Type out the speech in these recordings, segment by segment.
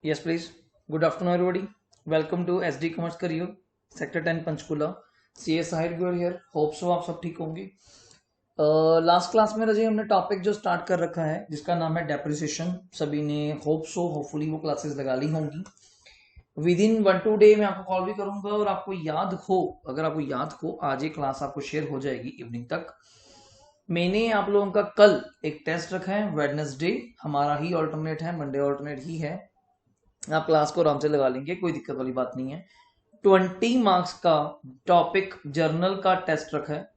Yes, please. Good afternoon, everybody. Welcome to SD Commerce Career, Sector 10 Panchkula. CS Sahir Gurur here. Hope so आप सब ठीक होंगे. Last class में रजे हमने topic जो स्टार्ट कर रखा है जिसका नाम है डेप्रिसिएशन. सभी ने होप सो होपफुली वो क्लासेस लगा ली होंगी. विद इन 1-2 डे मैं आपको कॉल भी करूंगा और आपको याद हो, अगर आपको याद हो आज ये क्लास आपको शेयर हो जाएगी इवनिंग तक. मैंने आप लोगों का कल एक टेस्ट रखा है. वेडनेसडे हमारा ही ऑल्टरनेट है, मंडे ऑल्टरनेट ही है. आप क्लास को आराम से लगा लेंगे, कोई दिक्कत वाली बात नहीं है. 20 मार्क्स का टॉपिक जर्नल का टेस्ट रखा है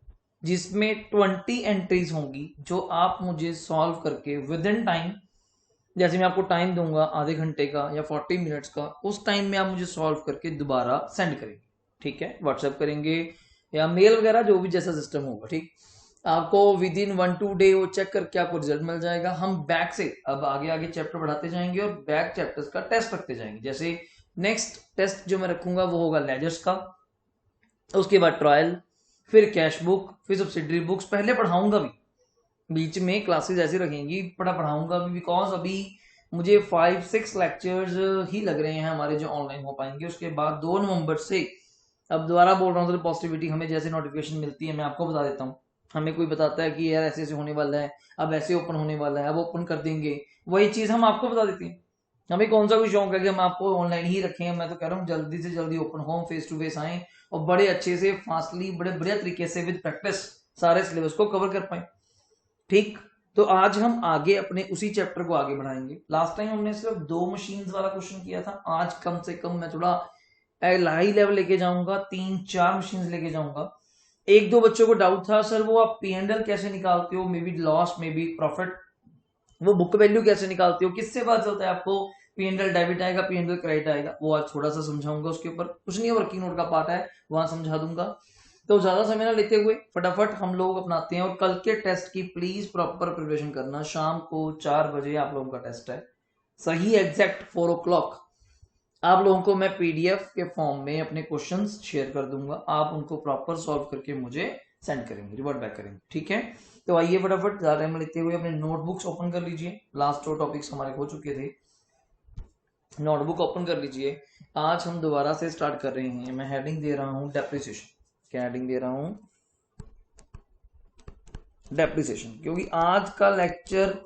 जिसमें 20 एंट्रीज होंगी जो आप मुझे सॉल्व करके विद इन टाइम, जैसे मैं आपको टाइम दूंगा आधे घंटे का या 40 मिनट्स का, उस टाइम में आप मुझे सॉल्व करके दोबारा सेंड करेंगे. ठीक है, व्हाट्सएप करेंगे या मेल वगैरह जो भी जैसा सिस्टम होगा. ठीक, आपको विद इन 1-2 डे वो चेक करके आपको रिजल्ट मिल जाएगा. हम बैक से अब आगे आगे चैप्टर बढ़ाते जाएंगे और बैक चैप्टर्स का टेस्ट रखते जाएंगे. जैसे नेक्स्ट टेस्ट जो मैं रखूंगा वो होगा लेजर्स का, उसके बाद ट्रायल, फिर कैश बुक, फिर सब्सिडरी बुक्स. पहले पढ़ाऊंगा भी, बीच में क्लासेस ऐसी रखेंगी, पढ़ाऊंगा भी, बिकॉज अभी मुझे 5-6 लेक्चर्स ही लग रहे हैं हमारे जो ऑनलाइन हो पाएंगे. उसके बाद 2 नवंबर से, अब दोबारा बोल रहा हूँ, पॉजिटिविटी हमें जैसे नोटिफिकेशन मिलती है मैं आपको बता देता हूँ. हमें कोई बताता है कि यार ऐसे ऐसे होने वाला है, अब ऐसे ओपन होने वाला है, अब ओपन कर देंगे, वही चीज हम आपको बता देते हैं. हमें कौन सा कोई शौक है कि हम आपको ऑनलाइन ही रखें. मैं तो कह रहा हूँ जल्दी से जल्दी ओपन हो, फेस टू फेस आए और बड़े अच्छे से फास्टली बड़े बढ़िया तरीके से विद प्रैक्टिस सारे सिलेबस को कवर कर पाए. ठीक, तो आज हम आगे अपने उसी चैप्टर को आगे बढ़ाएंगे. लास्ट टाइम हमने सिर्फ 2 मशीन्स वाला क्वेश्चन किया था. आज कम से कम मैं थोड़ा हाई लेवल लेके जाऊंगा, 3-4 मशीन्स लेके जाऊंगा. 1-2 बच्चों को डाउट था, सर वो आप P&L कैसे निकालते हो, may be loss may be profit, वो बुक वैल्यू कैसे निकालते हो, किससे पता चलता है आपको P&L डेबिट आएगा P&L क्रेडिट आएगा. वो आज थोड़ा सा समझाऊंगा. उसके ऊपर कुछ नहीं है, वर्किंग नोट का पार्ट है, वहां समझा दूंगा. तो ज्यादा समय ना लेते हुए फटाफट हम लोग अपनाते हैं. और कल के टेस्ट की प्लीज प्रॉपर प्रिपरेशन करना. शाम को 4 बजे आप लोगों का टेस्ट है, सही एग्जैक्ट 4 o'clock आप लोगों को मैं पीडीएफ के फॉर्म में अपने क्वेश्चंस शेयर कर दूंगा. आप उनको प्रॉपर सॉल्व करके मुझे सेंड करेंगे, रिवर्ट बैक करेंगे. ठीक है, तो आइए फटाफट ज्यादा टाइम लेते हुए अपने नोटबुक्स ओपन कर लीजिए. लास्ट 2 टॉपिक्स हमारे हो चुके थे. नोटबुक ओपन कर लीजिए. आज हम दोबारा से स्टार्ट कर रहे हैं. मैं हेडिंग दे रहा हूं डेप्रिसिएशन. क्या हेडिंग दे रहा हूं? डेप्रिसिएशन. क्योंकि आज का लेक्चर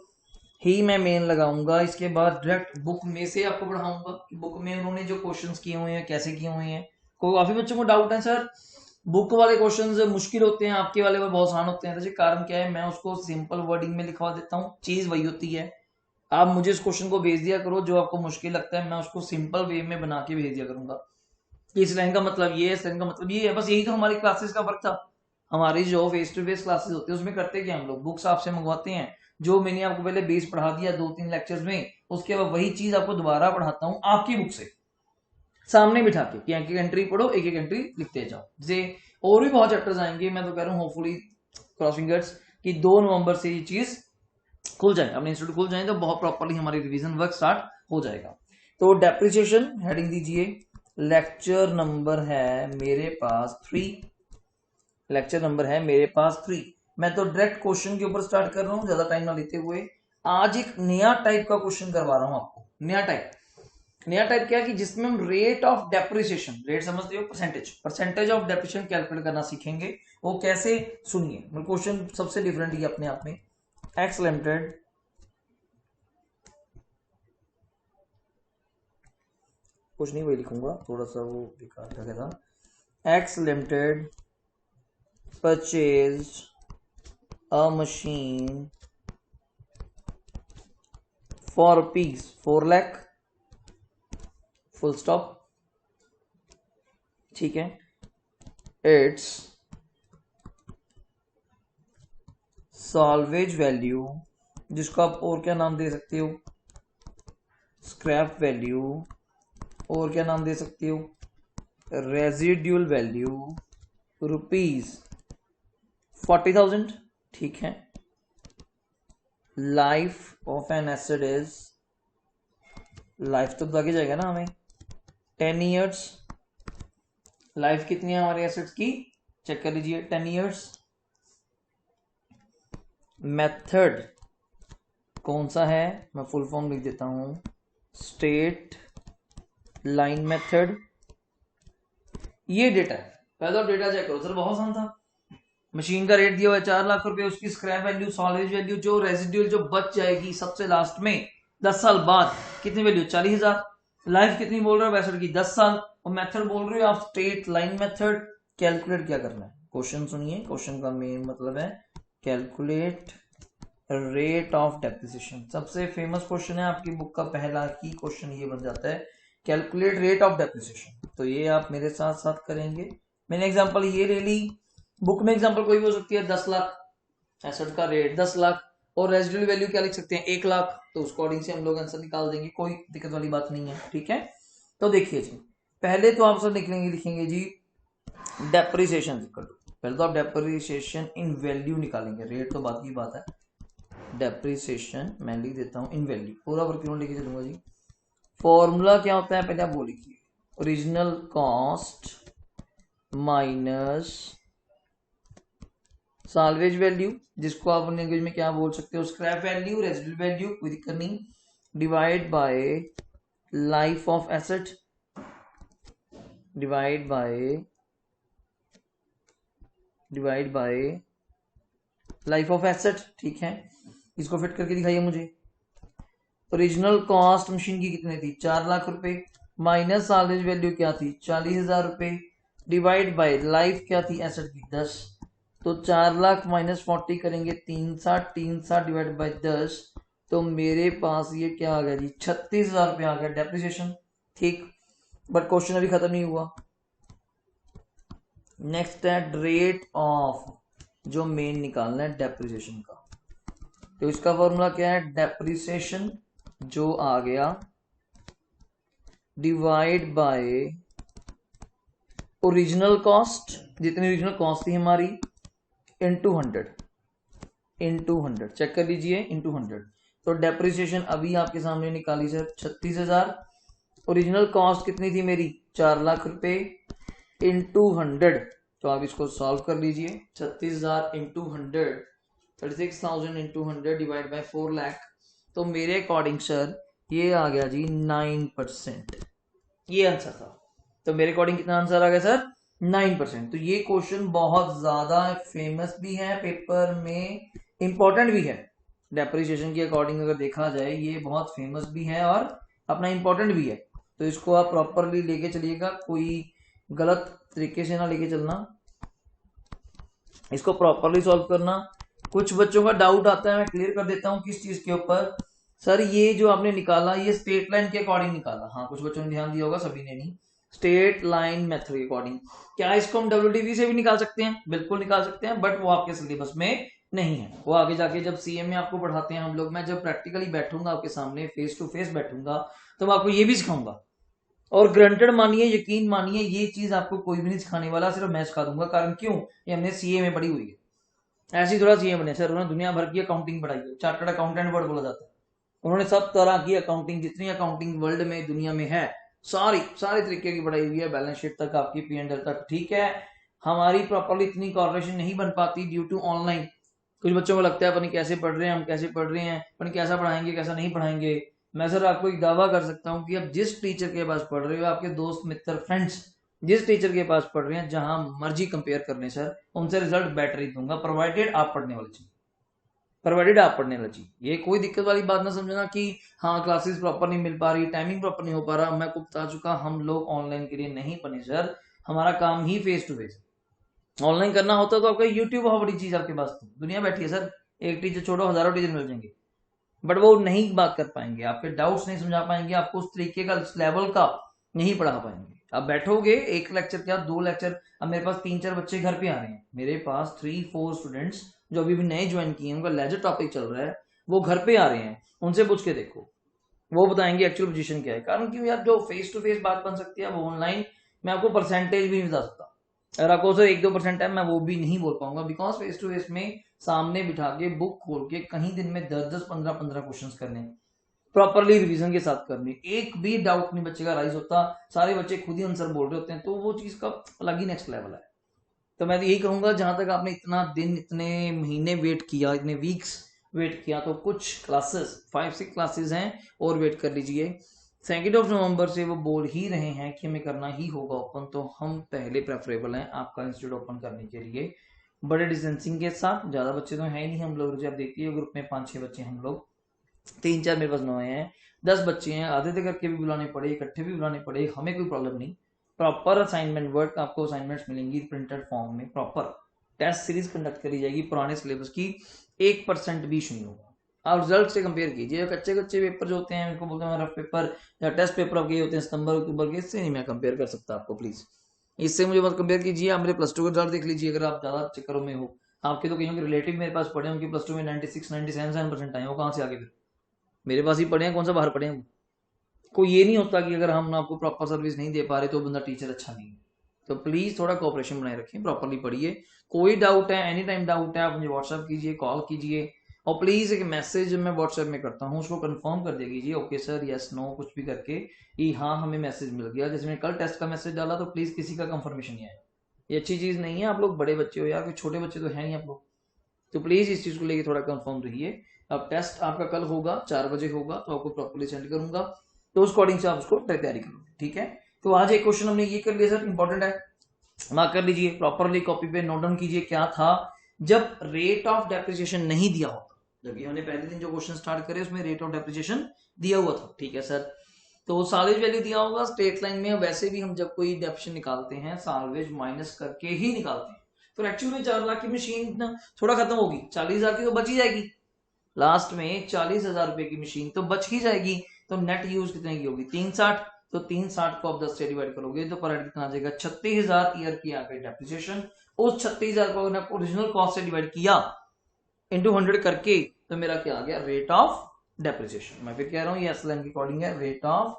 ही मैं मेन लगाऊंगा. इसके बाद डायरेक्ट बुक में से आपको पढ़ाऊंगा कि बुक में उन्होंने जो क्वेश्चंस किए हुए हैं कैसे किए हुए हैं. को काफी बच्चों को डाउट है, सर बुक वाले क्वेश्चंस मुश्किल होते हैं, आपके वाले में बहुत आसान होते हैं. तो कारण क्या है, मैं उसको सिंपल वर्डिंग में लिखवा देता हूँ. चीज वही होती है, आप मुझे इस क्वेश्चन को भेज दिया करो, जो आपको मुश्किल लगता है मैं उसको सिंपल वे में बना के भेज दिया करूंगा. इस लाइन का मतलब ये है, इस लाइन का मतलब ये है. बस यही तो हमारी क्लासेस का वर्क था. हमारी जो फेस टू फेस क्लासेस होती है उसमें करते क्या हम लोग, बुक्स आपसे मंगवाते हैं, जो मैंने आपको पहले बेस पढ़ा दिया 2-3 लेक्चर्स में, उसके बाद वही चीज आपको दोबारा पढ़ाता हूँ आपकी बुक से सामने बिठा के कि एक एक एंट्री पढ़ो, एक एक एंट्री लिखते जाओ. जैसे और भी बहुत चैप्टर्स आएंगे. मैं तो कह रहा हूँ होपफुली क्रॉस फिंगर्स कि 2 नवंबर से ये चीज खुल जाए, अपने इंस्टीट्यूट खुल जाए तो बहुत प्रॉपरली हमारी रिवीजन वर्क स्टार्ट हो जाएगा. तो डेप्रिसिएशन हेडिंग दीजिए. लेक्चर नंबर है मेरे पास 3. लेक्चर नंबर है मेरे पास 3. मैं तो डायरेक्ट क्वेश्चन के ऊपर स्टार्ट कर रहा हूं ज्यादा टाइम ना लेते हुए. आज एक नया टाइप का क्वेश्चन करवा रहा हूं आपको. नया टाइप क्या है कि जिसमें हम रेट ऑफ डेप्रिसिएशन, रेट समझते हो, परसेंटेज ऑफ डेप्रिसिएशन कैलकुलेट करना सीखेंगे. वो कैसे, सुनिए. क्वेश्चन सबसे डिफरेंट ही अपने आप में. एक्स लिमिटेड कुछ नहीं वही लिखूंगा, थोड़ा सा वो बेकार लगा था. X limited purchased a machine for rupees 4 lakh, full stop. ठीक है, its salvage value, जिसको आप और क्या नाम दे सकते हो, स्क्रैप वैल्यू, और क्या नाम दे सकते हो, रेजिड्यूल वैल्यू, रुपीज 40,000. ठीक है. Life of an asset is, life तो आगे जाएगा ना हमें, 10 years. लाइफ कितनी है हमारे एसेट्स की, चेक कर लीजिए, 10 years. मेथड कौन सा है, मैं फुल फॉर्म लिख देता हूं, स्टेट लाइन मेथड, ये डेटा है। पहले तो डेटा चेक करो सर, बहुत आसान था। मशीन का रेट दिया हुआ है 4 लाख रुपए, उसकी स्क्रैप वैल्यू, सॉल्वेज वैल्यू, जो रेजिड्यूल जो बच जाएगी सबसे लास्ट में 10 साल बाद, कितनी वैल्यू, 40,000। लाइफ कितनी बोल रहे हो, 62 की, 10 साल। और मेथड बोल रहे हो आप स्ट्रेट लाइन मेथड। कैलकुलेट क्या करना है, क्वेश्चन सुनिए, क्वेश्चन का मेन मतलब है कैलकुलेट रेट ऑफ डेप्रिसिएशन। सबसे फेमस क्वेश्चन है आपकी बुक का, पहला ही क्वेश्चन ये बन जाता है, कैलकुलेट रेट ऑफ डेप्रिसिएशन। तो ये आप मेरे साथ साथ करेंगे। मैंने एग्जांपल ये ले ली, बुक में एग्जांपल कोई भी हो सकती है, 10 लाख एसेट का रेट 10 लाख, और रेजिडुअल वैल्यू क्या लिख सकते हैं, 1 लाख। तो उस अकॉर्डिंग से हम लोग आंसर निकाल देंगे, कोई दिक्कत वाली बात नहीं है, ठीक है। तो देखिए जी, पहले तो आप सब लिखेंगे जी डेप्रिसिएशन। पहले तो आप डेप्रिसिएशन इन वैल्यू निकालेंगे, रेट तो बात की बात है। डेप्रिसिएशन मैं लिख देता हूं इन वैल्यू, पूरा वर्किंग लेके चलूंगा जी। फॉर्मूला क्या होता है पहले आप वो लिखिए, original cost minus salvage value, जिसको आप लैंग्वेज में क्या बोल सकते हो, स्क्रैप वैल्यू, रेजिडुअल वैल्यू, कोई दिक्कत नहीं, divide by life of asset, divide by life of asset, ठीक है। इसको फिट करके दिखाइए मुझे। ओरिजिनल कॉस्ट मशीन की कितनी थी, 4 लाख रुपए, माइनस साल्वेज वैल्यू क्या थी, 40,000 रुपए, डिवाइड बाय लाइफ क्या थी एसेट की, 10। तो 4 लाख माइनस 40 करेंगे, 360 डिवाइड बाय 10, तो मेरे पास ये क्या आ गया जी, 36,000 रुपये आ गया डेप्रिसिएशन, ठीक। बट क्वेश्चन अभी खत्म नहीं हुआ। नेक्स्ट है रेट ऑफ, जो मेन निकालना है डेप्रिसिएशन का। तो इसका फॉर्मूला क्या है, डेप्रिसिएशन जो आ गया डिवाइड बाय ओरिजिनल कॉस्ट, जितनी ओरिजिनल कॉस्ट थी हमारी, इनटू 100 चेक कर लीजिए, इनटू 100। तो डेप्रिसिएशन अभी आपके सामने निकाली सर 36,000, ओरिजिनल कॉस्ट कितनी थी मेरी, 4 लाख रुपए, इनटू 100। तो आप इसको सॉल्व कर लीजिए, 36,000 into 100, 36,000 into 100 divide by 4 lakh. तो मेरे अकॉर्डिंग सर ये आ गया जी 9%, ये आंसर था। तो मेरे अकॉर्डिंग कितना आंसर आ गया सर, 9%। तो ये क्वेश्चन बहुत ज्यादा फेमस भी है पेपर में, इंपॉर्टेंट भी है। डेप्रिसिएशन के अकॉर्डिंग अगर देखा जाए ये बहुत फेमस भी है और अपना इंपॉर्टेंट भी है। तो इसको आप प्रॉपरली लेके चलिएगा, कोई गलत तरीके से ना लेके चलना, इसको प्रॉपरली सॉल्व करना। कुछ बच्चों का डाउट आता है, मैं क्लियर कर देता हूं किस चीज के ऊपर, सर ये जो आपने निकाला ये स्ट्रेट लाइन के अकॉर्डिंग निकाला। हाँ, कुछ बच्चों ने ध्यान दिया होगा, सभी ने नहीं। स्ट्रेट लाइन मेथड के अकॉर्डिंग, क्या इसको हम WDV से भी निकाल सकते हैं, बिल्कुल निकाल सकते हैं, बट वो आपके सिलेबस में नहीं है। वो आगे जाके जब CM में आपको पढ़ाते हैं हम लोग, मैं जब प्रैक्टिकली बैठूंगा आपके सामने, फेस टू फेस बैठूंगा, तो मैं आपको ये भी सिखाऊंगा। और ग्रंटेड मानिए, यकीन मानिए, ये चीज आपको कोई भी नहीं सिखाने वाला, सिर्फ मैं सिखा दूंगा। कारण क्यों, ये हमने CA में पढ़ी हुई है। ऐसी थोड़ा CA बने सर, उन्होंने दुनिया भर की अकाउंटिंग पढ़ाई है, चार्टर्ड अकाउंटेंट वर्ड बोला जाता है। उन्होंने सब तरह की अकाउंटिंग, जितनी अकाउंटिंग वर्ल्ड में दुनिया में है, सारी तरीके की पढ़ाई हुई है, बैलेंस शीट तक, आपकी P&L तक, ठीक है। हमारी प्रॉपरली इतनी कॉर्पोरेशन नहीं बन पाती ड्यू टू ऑनलाइन। कुछ बच्चों को लगता है पता नहीं कैसे पढ़ रहे हैं हम, कैसे पढ़ रहे हैं, पता नहीं कैसा पढ़ाएंगे कैसा नहीं पढ़ाएंगे। मैं सर आपको एक दावा कर सकता हूँ कि आप जिस टीचर के पास पढ़ रहे हो, आपके दोस्त मित्र फ्रेंड्स जिस टीचर के पास पढ़ रहे हैं, जहां मर्जी कंपेयर करने सर, उनसे रिजल्ट बेटर ही दूंगा, प्रोवाइडेड आप पढ़ने वाले चाहिए, प्रोवाइडेड आप पढ़ने वाले चाहिए। ये कोई दिक्कत वाली बात ना समझना कि हाँ क्लासेस प्रॉपर नहीं मिल पा रही, टाइमिंग प्रॉपर नहीं हो पा रहा। मैं को बता चुका, हम लोग ऑनलाइन के लिए नहीं बने सर, हमारा काम ही फेस टू फेस। ऑनलाइन करना होता तो आपका यूट्यूब बहुत बड़ी चीज आपके पास, दुनिया बैठी है सर, एक टीचर छोड़ो हजारों टीचर मिल जाएंगे, बट वो नहीं बात कर पाएंगे, आपके डाउट्स नहीं समझा पाएंगे, आपको उस तरीके का लेवल का नहीं पढ़ा पाएंगे। अब बैठोगे एक लेक्चर क्या 2 लेक्चर, अब मेरे पास 3-4 बच्चे घर पे आ रहे हैं, मेरे पास 3-4 स्टूडेंट्स जो अभी भी नए ज्वाइन किए हैं, उनका लेजर टॉपिक चल रहा है, वो घर पे आ रहे हैं, उनसे पूछ के देखो, वो बताएंगे एक्चुअल पोजीशन क्या है। कारण क्यों यार, जो फेस टू फेस बात बन सकती है वो ऑनलाइन मैं आपको परसेंटेज भी नहीं बता सकता। अगर आपको सर 1-2% है, मैं वो भी नहीं बोल पाऊंगा, बिकॉज फेस टू फेस में सामने बिठा के बुक खोल के कहीं दिन में 10-10, 15-15 क्वेश्चन करने, प्रॉपरली रिवीजन के साथ करने, एक भी डाउट नहीं बच्चे का राइज होता, सारे बच्चे खुद ही आंसर बोल रहे होते हैं, तो वो चीज का अलग ही नेक्स्ट लेवल है। तो मैं तो यही कहूंगा, जहां तक आपने इतना दिन, इतने महीने वेट किया, इतने वीक्स वेट किया, तो कुछ क्लासेस 5-6 क्लासेस हैं और वेट कर लीजिए। 2 नवंबर से वो बोल ही रहे हैं कि हमें करना ही होगा ओपन, तो हम पहले प्रेफरेबल हैं आपका इंस्टीट्यूट ओपन करने के लिए, बड़े डिस्टेंसिंग के साथ। ज़्यादा बच्चे तो हैं ही नहीं हम लोग, जब देखती है ग्रुप में 5-6 बच्चे हम लोग, 3-4 मेरे पास नए हैं, 10 बच्चे हैं, आधे आधे करके भी बुलाने पड़े, इकट्ठे भी बुलाने पड़े, हमें कोई प्रॉब्लम नहीं। प्रॉपर असाइनमेंट वर्क आपको असाइनमेंट्स मिलेंगी प्रिंटेड फॉर्म में, प्रॉपर टेस्ट सीरीज कंडक्ट करी जाएगी पुराने सिलेबस की, 1% भी इशू नहीं होगा। आप रिजल्ट से कंपेयर कीजिए, कच्चे कच्चे पेपर जो होते हैं उनको बोलते हैं रफ पेपर या टेस्ट पेपर आपके होते हैं सितंबर अक्टूबर के, इससे नहीं मैं कंपेयर कर सकता आपको, प्लीज इससे मुझे मत कंपेयर कीजिए। आप मेरे प्लस 2 के रिजल्ट देख लीजिए, अगर आप ज्यादा चक्करों में हो। आपके तो कहीं के रिलेटिव मेरे पास पढ़े, उनके प्लस 2 में 96-97% आए, वो कहाँ से आगे फिर मेरे पास ही पढ़े हैं, कौन सा बाहर पढ़े हैं। कोई ये नहीं होता कि अगर हम आपको प्रॉपर सर्विस नहीं दे पा रहे तो बंदा टीचर अच्छा नहीं है। तो प्लीज थोड़ा कोऑपरेशन बनाए रखें, प्रॉपरली पढ़िए। कोई डाउट है, एनी टाइम डाउट है, आप मुझे व्हाट्सएप कीजिए, कॉल कीजिए, और प्लीज एक मैसेज मैं व्हाट्सएप में करता हूँ उसको कंफर्म कर दिया कीजिए, ओके सर, यस नो, कुछ भी करके कि हाँ हमें मैसेज मिल गया। जैसे मैंने कल टेस्ट का मैसेज डाला तो प्लीज किसी का कंफर्मेशन नहीं आया, ये अच्छी चीज नहीं है। आप लोग बड़े बच्चे हो यार, कोई छोटे बच्चे तो है नहीं आप लोग, तो प्लीज इस चीज को लेके थोड़ा कंफर्म रहिए। अब टेस्ट आपका कल होगा, 4 बजे होगा, तो आपको प्रॉपरली सेंड करूंगा, तो उस अकॉर्डिंग से आप उसको तैयारी करो, ठीक है। तो आज एक क्वेश्चन हमने ये कर लिया सर, इंपॉर्टेंट है, मार्क कर लीजिए, प्रॉपरली कॉपी पे नोट डाउन कीजिए। क्या था, जब रेट ऑफ डेप्रिसिएशन नहीं दिया होता, जब ये हमने पहले दिन जो क्वेश्चन स्टार्ट करे उसमें रेट ऑफ डेप्रिसिएशन दिया हुआ था, ठीक है सर, तो सालवेज वैल्यू दिया होगा स्ट्रेट लाइन में। वैसे भी हम जब कोई डेप्रिसिएशन निकालते हैं सालवेज माइनस करके ही निकालते हैं, तो एक्चुअल में 4 लाख की मशीन थोड़ा खत्म होगी, 40,000 की तो बच ही जाएगी, लास्ट में 40,000 रुपए की मशीन तो बच ही जाएगी। तो नेट यूज कितने की होगी, 360, तो 360 को आप 10 से डिवाइड करोगे तो पर हेड कितना आ जाएगा, 36,000 ईयर की आ गई डेप्रिसिएशन। उस 36,000 को ओरिजिनल कॉस्ट से डिवाइड किया इंटू 100 करके, तो मेरा क्या आ गया, रेट ऑफ डेप्रिसिएशन। मैं फिर कह रहा हूँ ये एसएलएम की अकॉर्डिंग है, रेट ऑफ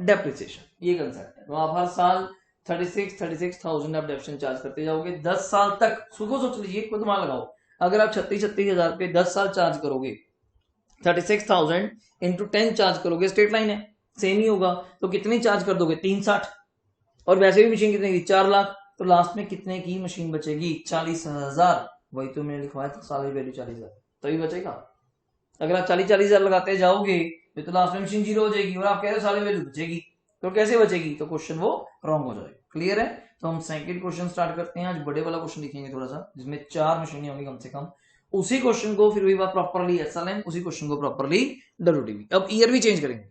डेप्रिसिएशन, ये कंसेप्ट है। तो आप हर साल 36,000 आप डेप्रिसिएशन चार्ज करते जाओगे 10 साल तक। सुबह सोच लीजिए, खुद दिमाग लगाओ, अगर आप 36,000 पे 10 साल चार्ज करोगे, 36,000 इंटू 10 चार्ज करोगे, स्ट्रेट लाइन है, सेम ही होगा, तो कितनी चार्ज कर दोगे, 360, और वैसे भी मशीन कितने की, 4 लाख, तो लास्ट में कितने की मशीन बचेगी, 40,000। वही तो मैंने लिखवाया था, साल वैल्यू 40,000, तभी बचेगा। अगर आप 40,000 लगाते जाओगे तो लास्ट में मशीन जीरो हो जाएगी, और आप कह रहे हो साल वैल्यू बचेगी, तो कैसे बचेगी, तो क्वेश्चन वो रॉन्ग हो जाएगा। क्लियर है, तो हम सेकंड क्वेश्चन स्टार्ट करते हैं। आज बड़े वाला क्वेश्चन लिखेंगे थोड़ा सा, जिसमें 4 मशीनें होंगी कम से कम, उसी क्वेश्चन को फिर वही बात प्रॉपरली एसएलएम, उसी क्वेश्चन को प्रॉपरली डब्ल्यूटीबी। अब ईयर भी चेंज करेंगे,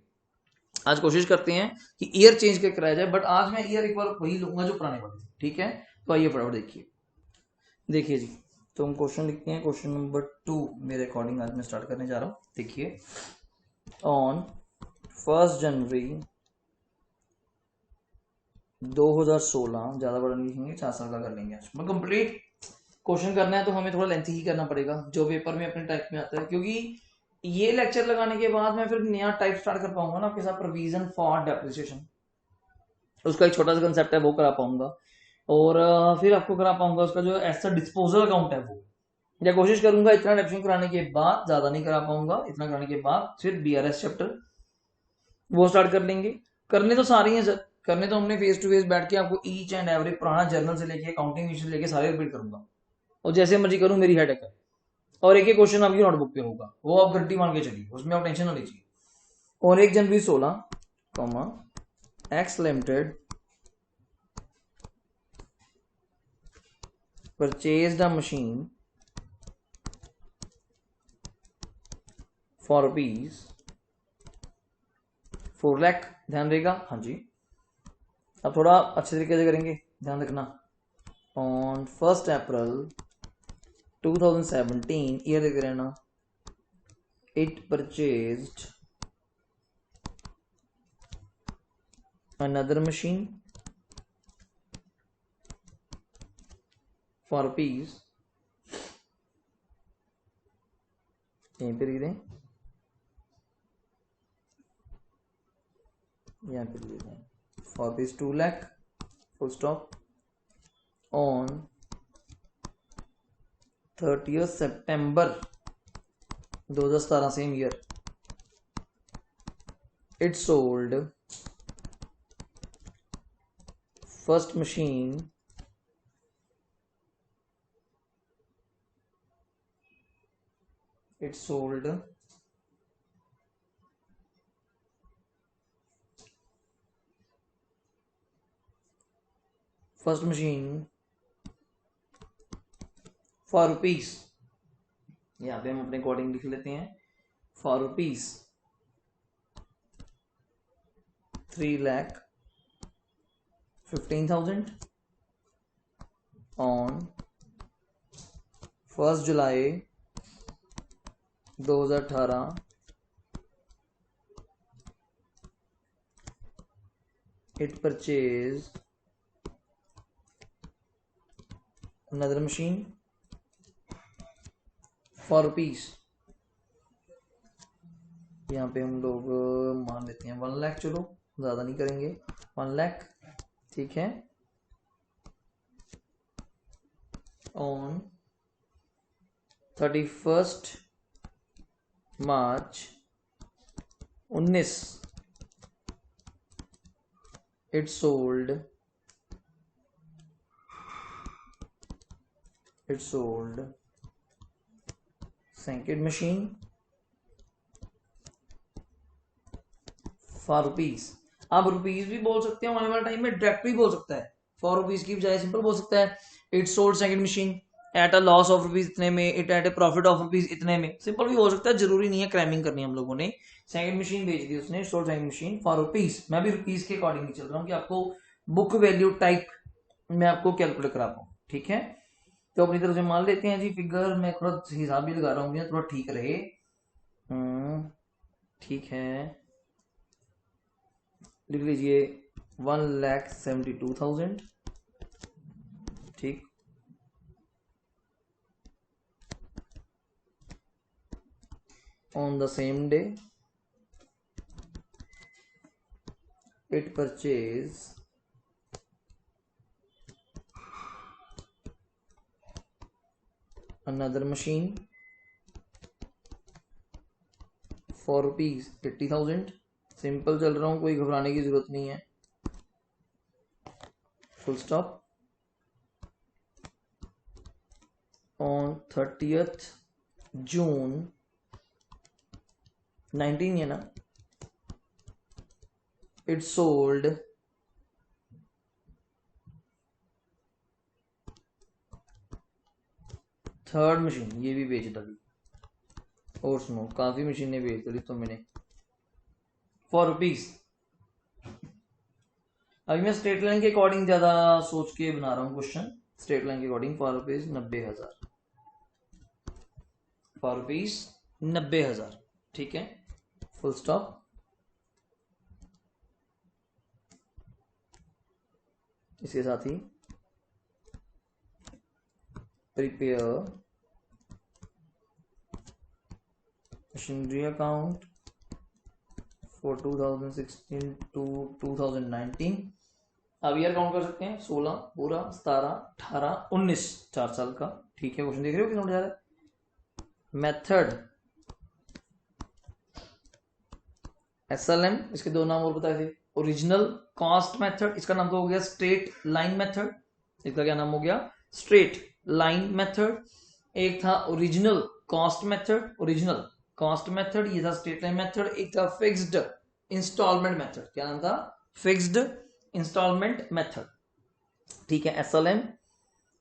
आज कोशिश करते हैं कि ईयर चेंज करके कराया जाए, बट आज मैं ईयर एक बार वही लूंगा जो पुराने वाले थे, ठीक है। तो आइए फटाफट देखिए, देखिए जी, तो हम क्वेश्चन लिखते हैं, क्वेश्चन नंबर 2 मेरे अकॉर्डिंग आज मैं स्टार्ट करने जा रहा हूँ। देखिए, ऑन 1 जनवरी 2016, ज्यादा बड़ा नहीं लिखेंगे, 4 साल का कर लेंगे आज, मैं कंप्लीट क्वेश्चन करना है तो हमें थोड़ा लेंथी ही करना पड़ेगा, जो पेपर में अपने टाइप में आता है, क्योंकि ये लेक्चर लगाने के बाद मैं फिर नया टाइप स्टार्ट कर पाऊंगा ना आपके साथ, प्रोविजन फॉर डेप्रिसिएशन, उसका एक छोटा सा कंसेप्ट है वो करा पाऊंगा, और फिर आपको करा पाऊंगा उसका जो ऐसा डिस्पोजल अकाउंट है वो, या कोशिश करूंगा इतना डेप्रिसिएशन कराने के बाद, ज्यादा नहीं करा पाऊंगा, इतना कराने के बाद फिर बीआरएस चैप्टर वो स्टार्ट कर लेंगे। करने तो सारे ही हैं सर, करने तो हमने फेस टू फेस बैठ के आपको ईच एंड एवरी पुराना जर्नल से लेके अकाउंटिंग से लेके सारे रिपीट करूंगा, और जैसे मर्जी करूं, मेरी हेडेक है। और एक एक क्वेश्चन आपकी नोटबुक पे होगा, वो आप गारंटी मान के चलिए, उसमें आप टेंशन ना लीजिए। और 1 जनवरी 16 comma x limited purchased a machine for rupees 4 lakh, ध्यान रहेगा, हाँ जी। अब थोड़ा अच्छे तरीके से करेंगे, ध्यान रखना। ऑन 1 अप्रैल 2017, ईयर देख रहना, it purchased another machine for rupees, यहीं पे लिख दें, यहाँ पे लिख दें, for rupees 2 lakh, full stop, on 30th September 2017, same year, it sold first machine it sold first machine for rupees, यहाँ पे हम अपने अकॉर्डिंग लिख लेते हैं, for rupees 3,15,000 on 1 July 2018 it purchased another machine for rupees, यहाँ पे हम लोग मान लेते हैं 1 लाख, चलो ज़्यादा नहीं करेंगे, 1 लाख, ठीक है। On 31 March 19 it sold second machine for rupees. आप रुपीज भी बोल सकते हैं, आने वाले टाइम में डायरेक्ट भी बोल सकता है, फॉर रुपीज की बजाय सिंपल बोल सकता है it sold second machine at a loss of rupees इतने में, it at A profit of rupees इतने में, सिंपल भी हो सकता है, जरूरी नहीं है क्रैमिंग करनी हम लोगों ने। सेकंड मशीन बेच दी उसने, sold second machine for rupees. मैं भी रुपीज के अकॉर्डिंग चल रहा हूँ कि आपको बुक वैल्यू टाइप मैं आपको कैलकुलेट करा पाऊँ, ठीक है। तो अपनी तरफ से मान लेते हैं जी फिगर, मैं थोड़ा हिसाब भी लगा रहा हूँ थोड़ा ठीक रहे, ठीक है, लिख लीजिए 1,72,000, ठीक। On the same day it purchase another machine for rupees 80,000। Simple चल रहा हूँ, कोई घबराने की जरूरत नहीं है, फुल स्टॉप। ऑन 30th जून 19 है ना, it sold थर्ड मशीन, ये भी बेच डाली, और सुनो काफी मशीनें बेच डाली तो मैंने, फॉर रुपीज। अभी मैं स्ट्रेट लाइन के अकॉर्डिंग ज्यादा सोच के बना रहा हूँ क्वेश्चन, स्ट्रेट लाइन के according for rupees 90,000, for rupees 90,000, ठीक है, फुल स्टॉप। इसके साथ ही prepare machinery account for 2016 to 2019। अब ईयर काउंट कर सकते हैं, 16 पूरा, 17, 18, 19, 4 साल का, ठीक है। क्वेश्चन देख रहे हो कितना जा रहा है। मेथड SLM, इसके दो नाम और बताए थे, ओरिजिनल कॉस्ट मेथड, इसका नाम तो हो गया स्ट्रेट लाइन मेथड, इसका क्या नाम हो गया, स्ट्रेट लाइन मेथड। एक था original cost method, original cost method, ये था स्ट्रेट लाइन मेथड। एक था फिक्स्ड इंस्टॉलमेंट मेथड, क्या नाम था, फिक्स्ड इंस्टॉलमेंट मेथड, ठीक है, SLM।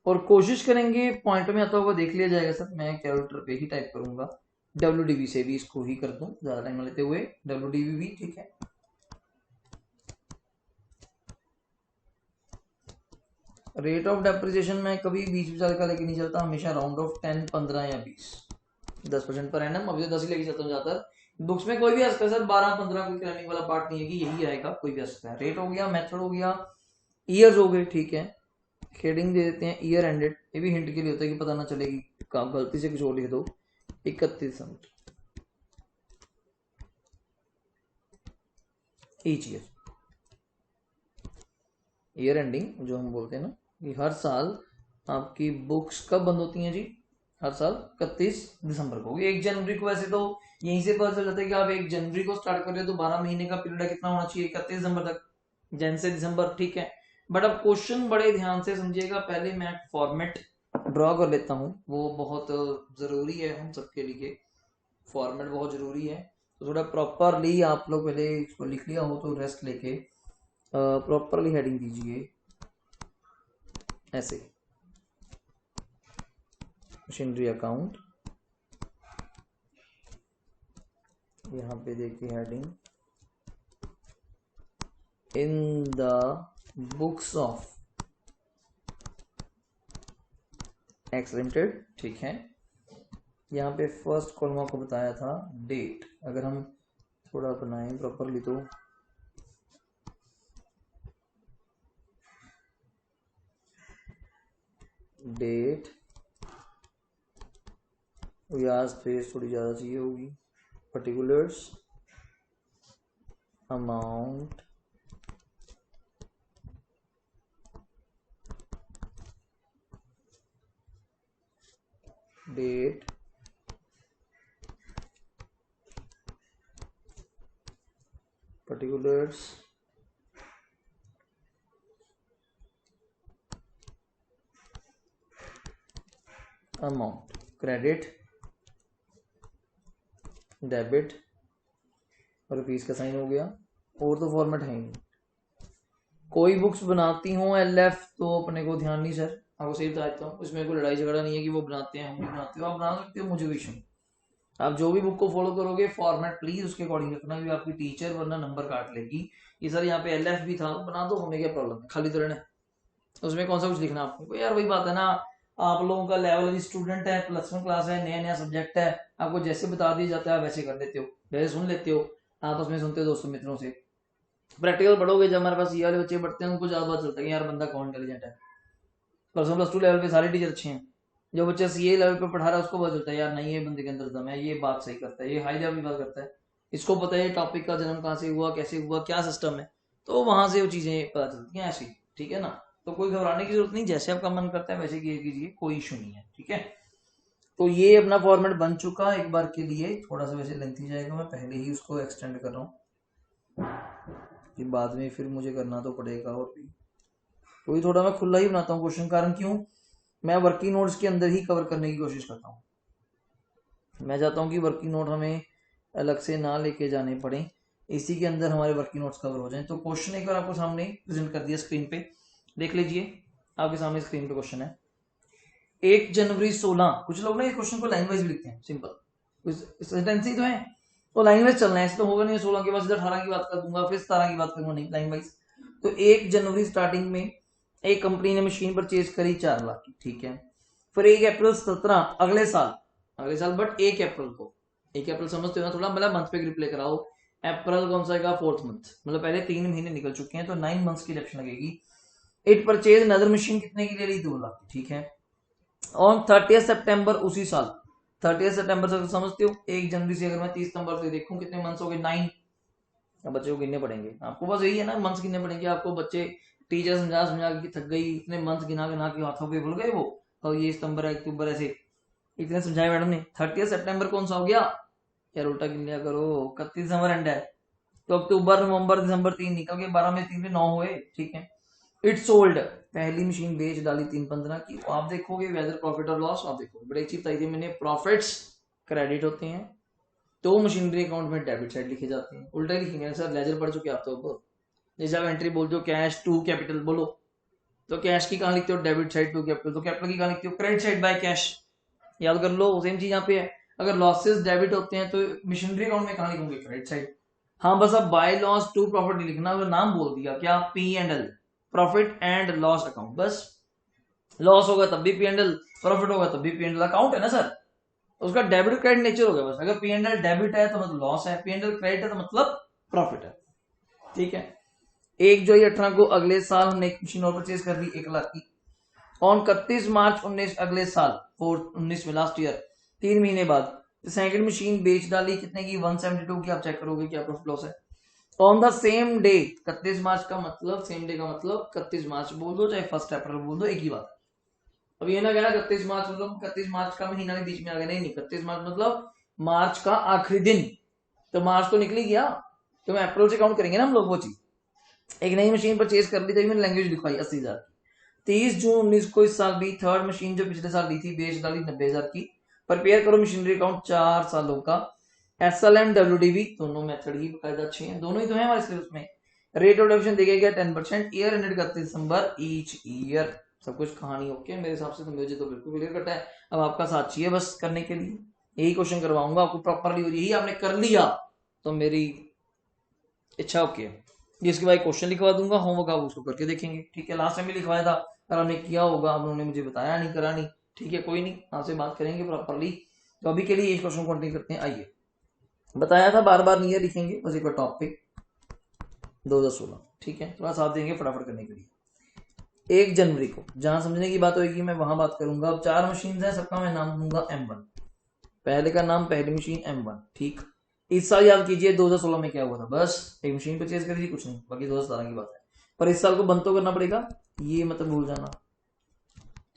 और कोशिश करेंगे पॉइंट में आता होगा देख लिया जाएगा सर, मैं कैलकुलेटर पे ही टाइप करूंगा, WDV से भी इसको ही कर दूं ज्यादा टाइम लेते हुए, WDV भी, ठीक है। रेट ऑफ डेप्रिसिएशन में कभी 20 का लेके नहीं चलता, हमेशा राउंड ऑफ 10, 15 या 20, 10% पर एनम, अभी तो 10 ही लेके चलता हूँ ज्यादातर। बुक्स में कोई भी आ सकता है सर, 12, 15 कोई क्रैमिंग वाला पार्ट नहीं है कि यही आएगा, कोई भी आ सकता है। रेट हो गया, मेथड हो गया, ईयर्स हो गए, ठीक है। हेडिंग दे देते हैं ईयर एंडेड, ये भी हिंट के लिए होता है कि पता ना चलेगी, गलती से कुछ और लिख दो, 31 दिसंबर ईच ईयर। ईयर एंडिंग जो हम बोलते हैं ना, कि हर साल आपकी बुक्स कब बंद होती हैं जी, हर साल 31 दिसंबर को। 1 जनवरी को वैसे तो यहीं से पता चल जाता है कि आप 1 जनवरी को स्टार्ट कर रहे हो तो 12 महीने का पीरियड कितना होना चाहिए, 31 दिसंबर तक, जन से दिसंबर, ठीक है। बट अब क्वेश्चन बड़े ध्यान से समझिएगा, पहले मैं फॉर्मेट ड्रॉ कर लेता हूँ, वो बहुत जरूरी है हम सबके लिए, फॉर्मेट बहुत जरूरी है। तो थोड़ा प्रॉपरली आप लोग पहले इसको लिख लिया हो तो रेस्ट लेके प्रॉपरली हेडिंग दीजिए, ऐसे मशीनरी अकाउंट, यहाँ पे देखिए heading in the books of x limited, ठीक है। यहाँ पे फर्स्ट कॉलम आपको बताया था डेट, अगर हम थोड़ा बनाएं प्रॉपरली तो डेट, यार स्पेस थोड़ी ज़्यादा चाहिए होगी, particulars, amount, date, particulars, amount, credit, debit, rupees का साइन हो गया। और तो फॉर्मेट है नहीं। कोई बुक्स बनाती हो एलएफ तो अपने को ध्यान नहीं सर, आपको सही बता देता हूँ, उसमें कोई लड़ाई झगड़ा नहीं है कि वो बनाते हैं हम नहीं बनाते हो, आप बना सकते हो, मुझे विषय। आप जो भी बुक को फॉलो करोगे फॉर्मेट प्लीज उसके अकॉर्डिंग रखना, कि आपकी टीचर वरना नंबर काट लेगी कि सर यहाँ पे एलएफ भी था, बना दो, हमें क्या प्रॉब्लम है, खाली तो रहना है, उसमें कौन सा कुछ लिखना आपको। यार वही बात है ना, आप लोगों का लेवल अभी स्टूडेंट है, +1 क्लास है, नया नया सब्जेक्ट है, आपको जैसे बता दिया जाता है वैसे कर लेते हो, जैसे सुन लेते हो, आपस में सुनते हो दोस्तों मित्रों से। प्रैक्टिकल पढ़ोगे, जब हमारे पास ये वाले बच्चे पढ़ते हैं उनको ज्यादा पता चलता है कि यार बंदा कौन इंटेलिजेंट है। +1 +2 लेवल पे सारे टीचर अच्छे हैं, जो बच्चा सीए लेवल पे पढ़ा रहा है उसको पता चलता है यार नहीं ये बंदे के अंदर दम है, ये बात सही करता है, ये हाई लेवल की बात करता है, इसको पता है टॉपिक का जन्म कहाँ से हुआ, कैसे हुआ, क्या सिस्टम है, तो वहां से वो चीजें पता चलती हैं ऐसी, ठीक है ना। तो कोई घबराने की जरूरत नहीं, जैसे आपका मन करता है वैसे कीजिए, कोई इशू नहीं है, ठीक है। तो ये अपना फॉर्मेट बन चुका एक बार के लिए, थोड़ा सा वैसे लेंथी जाएगा, मैं पहले ही उसको एक्सटेंड कर रहा हूँ कि बाद में फिर मुझे करना तो पड़ेगा और भी, तो ये थोड़ा मैं खुला ही बनाता हूँ क्वेश्चन, कारण क्यों, मैं वर्किंग नोट्स के अंदर ही कवर करने की कोशिश करता हूँ। मैं चाहता हूँ कि वर्किंग नोट हमें अलग से ना लेके जाने पड़े, इसी के अंदर हमारे वर्किंग नोट्स कवर हो जाएं। तो क्वेश्चन एक बार आपको सामने प्रेजेंट कर दिया स्क्रीन पे, देख लीजिए, आपके सामने स्क्रीन पे क्वेश्चन है। 1 जनवरी 16, कुछ लोग ना ये क्वेश्चन को लाइन वाइज भी लिखते हैं, सिंपल सेंटेंस ही तो है, तो लाइन वाइज चलना है, ऐसे तो होगा नहीं 16 के बाद सीधा 18 की बात कर दूंगा फिर 17 की बात करूंगा, नहीं, लाइन वाइज। तो 1 जनवरी स्टार्टिंग में एक कंपनी ने मशीन परचेज करी 4 लाख की, ठीक है। फिर 1 अप्रैल 17 अगले साल बट 1 अप्रैल को, 1 अप्रैल समझते हो ना, थोड़ा मतलब मंथ पे ग्रिप लेकर आओ, अप्रैल कौन सा आएगा, 4th मंथ, मतलब पहले 3 महीने निकल चुके हैं, तो 9 मंथ्स की डिडक्शन लगेगी। इट परचेज अनदर मशीन कितने की ले ली, 2 लाख, ठीक है। ऑन 30 सितंबर उसी साल, 30 सितंबर से समझते हो, 1 जनवरी से अगर मैं 30 सितंबर से देखूं कितने मंथ्स हो गए, 9। अब बच्चे को गिनने पड़ेंगे, आपको बस यही है ना, मंथ्स गिनने पड़ेंगे आपको, बच्चे टीचर समझा के थक गई, इतने मंथ्स गिना गिना के हाथों पे भूल गए वो, तो ये सितंबर है, अक्टूबर, ऐसे इतने समझाए मैडम ने। 30 सितंबर कौन सा हो गया यार, उल्टा गिन लिया करो, 31 दिसंबर एंड है, तो अक्टूबर नवंबर दिसंबर 3 निकल गए, 12 में 3 में 9 हुए, ठीक है। इट सोल्ड, पहली मशीन बेच डाली 3/15 की, आप देखोगे वेदर प्रॉफिट और लॉस, आप देखोगे बड़ी अच्छी बताई थी मैंने, प्रॉफिट्स क्रेडिट होते हैं तो मशीनरी अकाउंट में डेबिट साइड लिखे जाते हैं, उल्टा लिखेंगे सर, लेजर पढ़ चुके आप तो, जैसे आप एंट्री बोलते हो कैश टू कैपिटल बोलो, तो कैश की कहाँ लिखते हो, डेबिट साइड टू कैपिटल, तो कैपिटल की कहाँ लिखते हो, क्रेडिट साइड बाय कैश, याद कर लो, सेम चीज यहाँ पे है। अगर लॉसेस डेबिट होते हैं तो मशीनरी अकाउंट में कहाँ लिखोगे, क्रेडिट साइड। हाँ बस अब बाय लॉस टू प्रॉफिट नहीं लिखना, अगर नाम बोल दिया क्या, P&L, profit and loss account, बस लॉस होगा तब भी P&L, प्रॉफिट होगा तब भी P&L, अकाउंट है ना सर, उसका डेबिट क्रेडिट नेचर हो गया बस, अगर P&L डेबिट है तो मतलब लॉस है, P&L क्रेडिट है तो मतलब प्रॉफिट है, ठीक है। 1 जुलाई 18 को अगले साल हमने एक मशीन और परचेज कर ली 1 लाख की। ऑन 31 मार्च 19 अगले साल, 19 में लास्ट ईयर, 3 महीने बाद सेकंड मशीन बेच डाली, कितने की, 172 की, आप चेक करोगे क्या प्रॉफिट लॉस है। ऑन द सेम डे, 31 मार्च का मतलब, सेम डे का मतलब 31 मार्च बोल दो चाहे 1 अप्रैल बोल दो, एक ही बात। अब ये ना कहना 31 मार्च मतलब 31 मार्च का महीना भी बीच में आ गया, नहीं, 31 मार्च मतलब मार्च का आखिरी दिन, तो मार्च तो निकल ही गया, तो मैं अप्रैल से काउंट करेंगे ना हम लोग वो चीज। एक नई मशीन परचेज कर ली, तभी मैंने लैंग्वेज लिखवाई 80,000 की। 30 जून 19 को इस साल भी थर्ड मशीन जो पिछले साल ली थी बेच डाली 90,000 की। प्रिपेयर करो मशीनरी अकाउंट 4 सालों का, SLM WDV दोनों मेथड ही बकायदा अच्छे हैं, दोनों ही तो है हमारे सिलेबस में। रेट ऑफ डेबिशन देखिए 10%, ईयर एंडेड 31 दिसंबर ईच ईयर, सब कुछ कहानी ओके मेरे हिसाब से, तो मुझे तो बिल्कुल क्लियर कट है। अब आपका साथ चाहिए बस करने के लिए, यही क्वेश्चन करवाऊंगा आपको प्रॉपरली, और यही आपने कर लिया तो मेरी इच्छा ओके है। जिसके बाद क्वेश्चन लिखवा दूंगा, होमवर्क आप उसको करके देखेंगे, ठीक है। लास्ट टाइम भी लिखवाया था, अगर आपने किया होगा, अब उन्होंने मुझे बताया नहीं, करा नहीं, ठीक है, कोई नहीं, आपसे बात करेंगे प्रॉपरली। तो अभी के लिए इस क्वेश्चन को कंटिन्यू करते हैं। आइए, बताया था बार बार नहीं लिखेंगे, बस एक बार टॉपिक 2016, ठीक है, थोड़ा साथ देंगे फटाफट करने के लिए। 1 जनवरी को जहां समझने की बात होगी मैं वहां बात करूंगा। अब 4 मशीन है, सबका मैं नाम दूंगा M1। पहले का नाम पहली मशीन M1, ठीक। इस साल याद कीजिए 2016 में क्या हुआ था, बस एक मशीन परचेज करी थी, कुछ नहीं, बाकी 2017 की बात है। पर इस साल को बंद तो करना पड़ेगा, ये मतलब भूल जाना।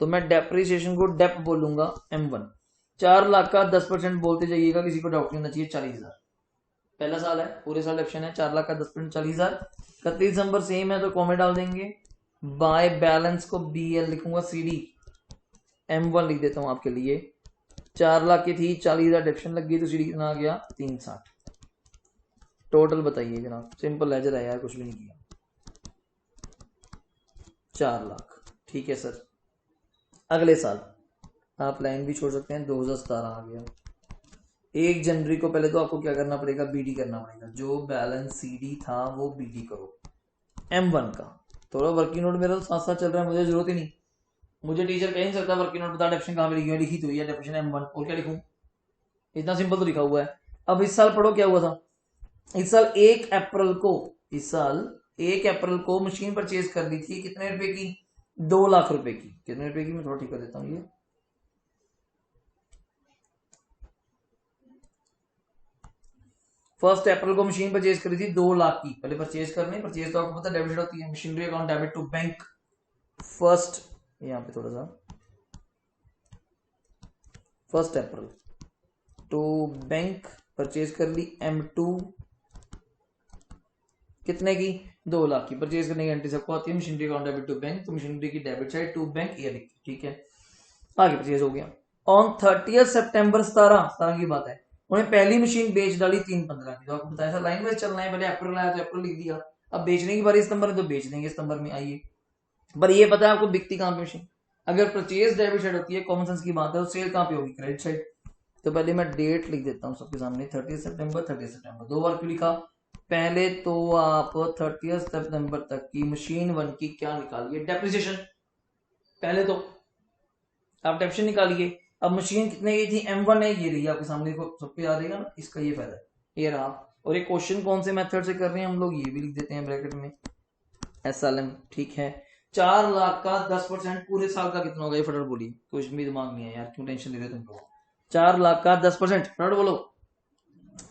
तो मैं डेप्रिसिएशन को डेप बोलूंगा M1। 4 लाख का 10% बोलते जाइएगा, किसी को डाउट नहीं होना चाहिए। 40,000 पहला साल है, पूरे साल ऑप्शन है। 4 लाख का 10% 40,000। 31 दिसंबर सेम है तो कॉमेंट डाल देंगे। बाय बैलेंस को BL लिखूंगा, CD M1 लिख देता हूं आपके लिए। 4 लाख की थी, 40,000 डिडक्शन लग गई तो CD कितना आ गया, 360। टोटल बताइए जनाब, सिंपल लेजर है यार, कुछ भी नहीं किया। 4 लाख, ठीक है सर। अगले साल आप लाइन भी छोड़ सकते हैं, 2017 आ गया। 1 जनवरी को पहले तो आपको क्या करना पड़ेगा, BD करना पड़ेगा। जो बैलेंस CD था वो BD करो M1 का। थोड़ा वर्किंग नोट मेरा साथ साथ चल रहा है, मुझे जरूरत ही नहीं, मुझे टीचर कह नहीं सकता वर्किंग नोट बता डेफिनेशन कहाँ पे लिखी है, लिखी तो है डेफिनेशन M1, और क्या लिखूं, इतना सिंपल तो लिखा हुआ है। अब इस साल पढ़ो क्या हुआ था। इस साल 1 अप्रैल को मशीन परचेज कर दी थी, कितने रुपए की, 2 लाख रुपए की। कितने रुपए की, मैं थोड़ा ठीक कर देता हूँ ये, फर्स्ट अप्रैल को मशीन परचेज करी थी 2 लाख की। पहले परचेज करनी, परचेज तो आपको पता डेबिट होती है, machinery account debit to bank. First यहाँ पे थोड़ा सा, 1 अप्रैल टू बैंक परचेज कर ली M2, कितने की, 2 लाख की। परचेज करने की एंट्री सबको आती है, machinery account debit to bank, तो मशीनरी की डेबिट साइड टू बैंक ये लिखी, ठीक है। आगे परचेज हो गया। ऑन 30 सितंबर 17 की बात है, उन्हें पहली मशीन बेच डाली 3/15 की। तो आपको बताया था लाइन वाइज चलना है, पहले अप्रैल आया तो अप्रैल लिख दिया, अब बेचने की बारी सितंबर में तो बेच देंगे सितंबर में। आइए, पर ये पता है आपको बिकती कहां पे मशीन, अगर परचेज डेबिट साइड होती है, कॉमन सेंस की बात है, तो सेल कहां पे होगी, क्रेडिट साइड। तो पहले मैं डेट लिख देता हूं सबके सामने, 30 सितंबर। 2 बार क्यों लिखा, पहले तो आप 30 सितंबर तक की मशीन 1 की क्या निकालिए, डेप्रिसिएशन। पहले तो आप डेप्रिसिएशन निकालिए। अब मशीन कितने की थी, M1 है, ये रही आपके सामने, को सबको याद रहेगा ना, इसका ये फायदा है, ये रहा। और ये क्वेश्चन कौन से मेथड से कर रहे हैं हम लोग, ये भी लिख देते हैं ब्रैकेट में, SLM, ठीक है। 4 लाख का 10% पूरे साल का कितना होगा, ये फटाफट बोलिए, कुछ भी दिमाग नहीं है यार, क्यों टेंशन ले रहे हो तुम लोग। 4 लाख का 10% फटाफट बोलो,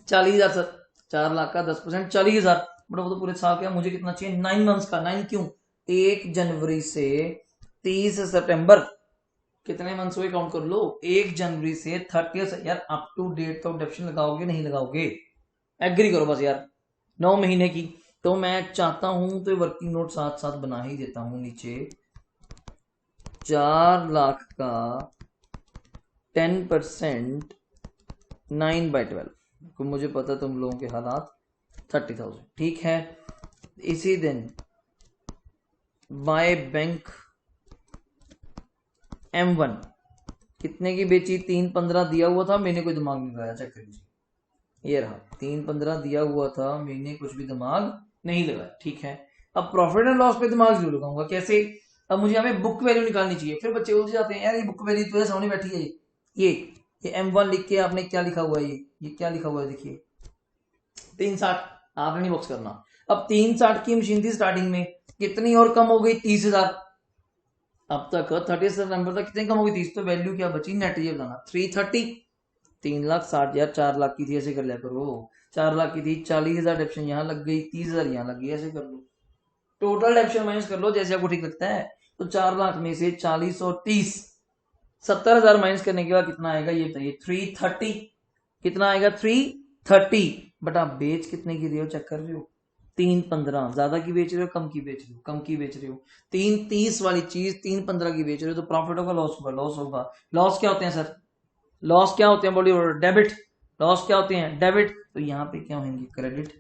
40,000 सर। 4 लाख का 10% 40,000, बट वो तो पूरे साल का, मुझे कितना चाहिए, 9 मंथ्स का। 9 क्यों, 1 जनवरी से 30 सितंबर, कितने मंथ्स हुए काउंट कर लो, 1 जनवरी से 30 यार, अप टू डेट तो डेफिनेशन लगाओगे नहीं लगाओगे, एग्री करो बस यार, 9 महीने की। तो मैं चाहता हूं तो वर्किंग नोट साथ साथ बना ही देता हूं नीचे। 4 लाख का 10% 9/12, तो मुझे पता तुम लोगों के हालात, 30,000, ठीक है। इसी दिन बाय बैंक M1 कितने की बेची, 3/15 दिया हुआ था, मैंने कोई दिमाग नहीं लगाया, चेक कर लीजिए, ये रहा 3/15 दिया हुआ था, मैंने कुछ भी दिमाग नहीं लगाया, ठीक है। अब प्रॉफिट एंड लॉस पे दिमाग जरूर लगाऊंगा, कैसे, अब मुझे यहाँ पे बुक वैल्यू निकालनी चाहिए, फिर बच्चे उलझ जाते हैं, यार ये बुक वैल्यू तो सामने बैठी है, ये M1 लिख के आपने क्या लिखा हुआ है, ये क्या लिखा हुआ है, देखिए 360, आपने नहीं बॉक्स करना। अब 360 की मशीन थी स्टार्टिंग में, कितनी और कम हो गई, 30,000। अब तक 30 सितंबर तक कितनी कम हो गई, 30, तो वैल्यू क्या बची, नेट ये बताना, 330। 3,60,000, 4 लाख की थी, ऐसे कर लिया करो। 4 लाख की थी, 40,000 डेप्शन यहाँ लग गई, 30,000 यहाँ लग गई, ऐसे कर लो, टोटल डेप्शन माइनस कर लो जैसे आपको ठीक लगता है। तो 4 लाख में से 40 और 30, 70,000 माइनस करने के बाद कितना आएगा, ये बताइए, 330। कितना आएगा, 330। बट आप बेच कितने की रहे हो, चेक कर रहे हो, 3/15, ज्यादा की बेच रहे हो, कम की बेच रहे हो, कम की बेच रहे हो। 330 वाली चीज 3/15 की बेच रहे हो, तो प्रॉफिट होगा, लॉस होगा, लॉस होगा। लॉस क्या होते हैं सर, लॉस क्या होते हैं, बोलिए, डेबिट। लॉस क्या होते हैं, डेबिट। तो यहाँ पे क्या होंगे, क्रेडिट,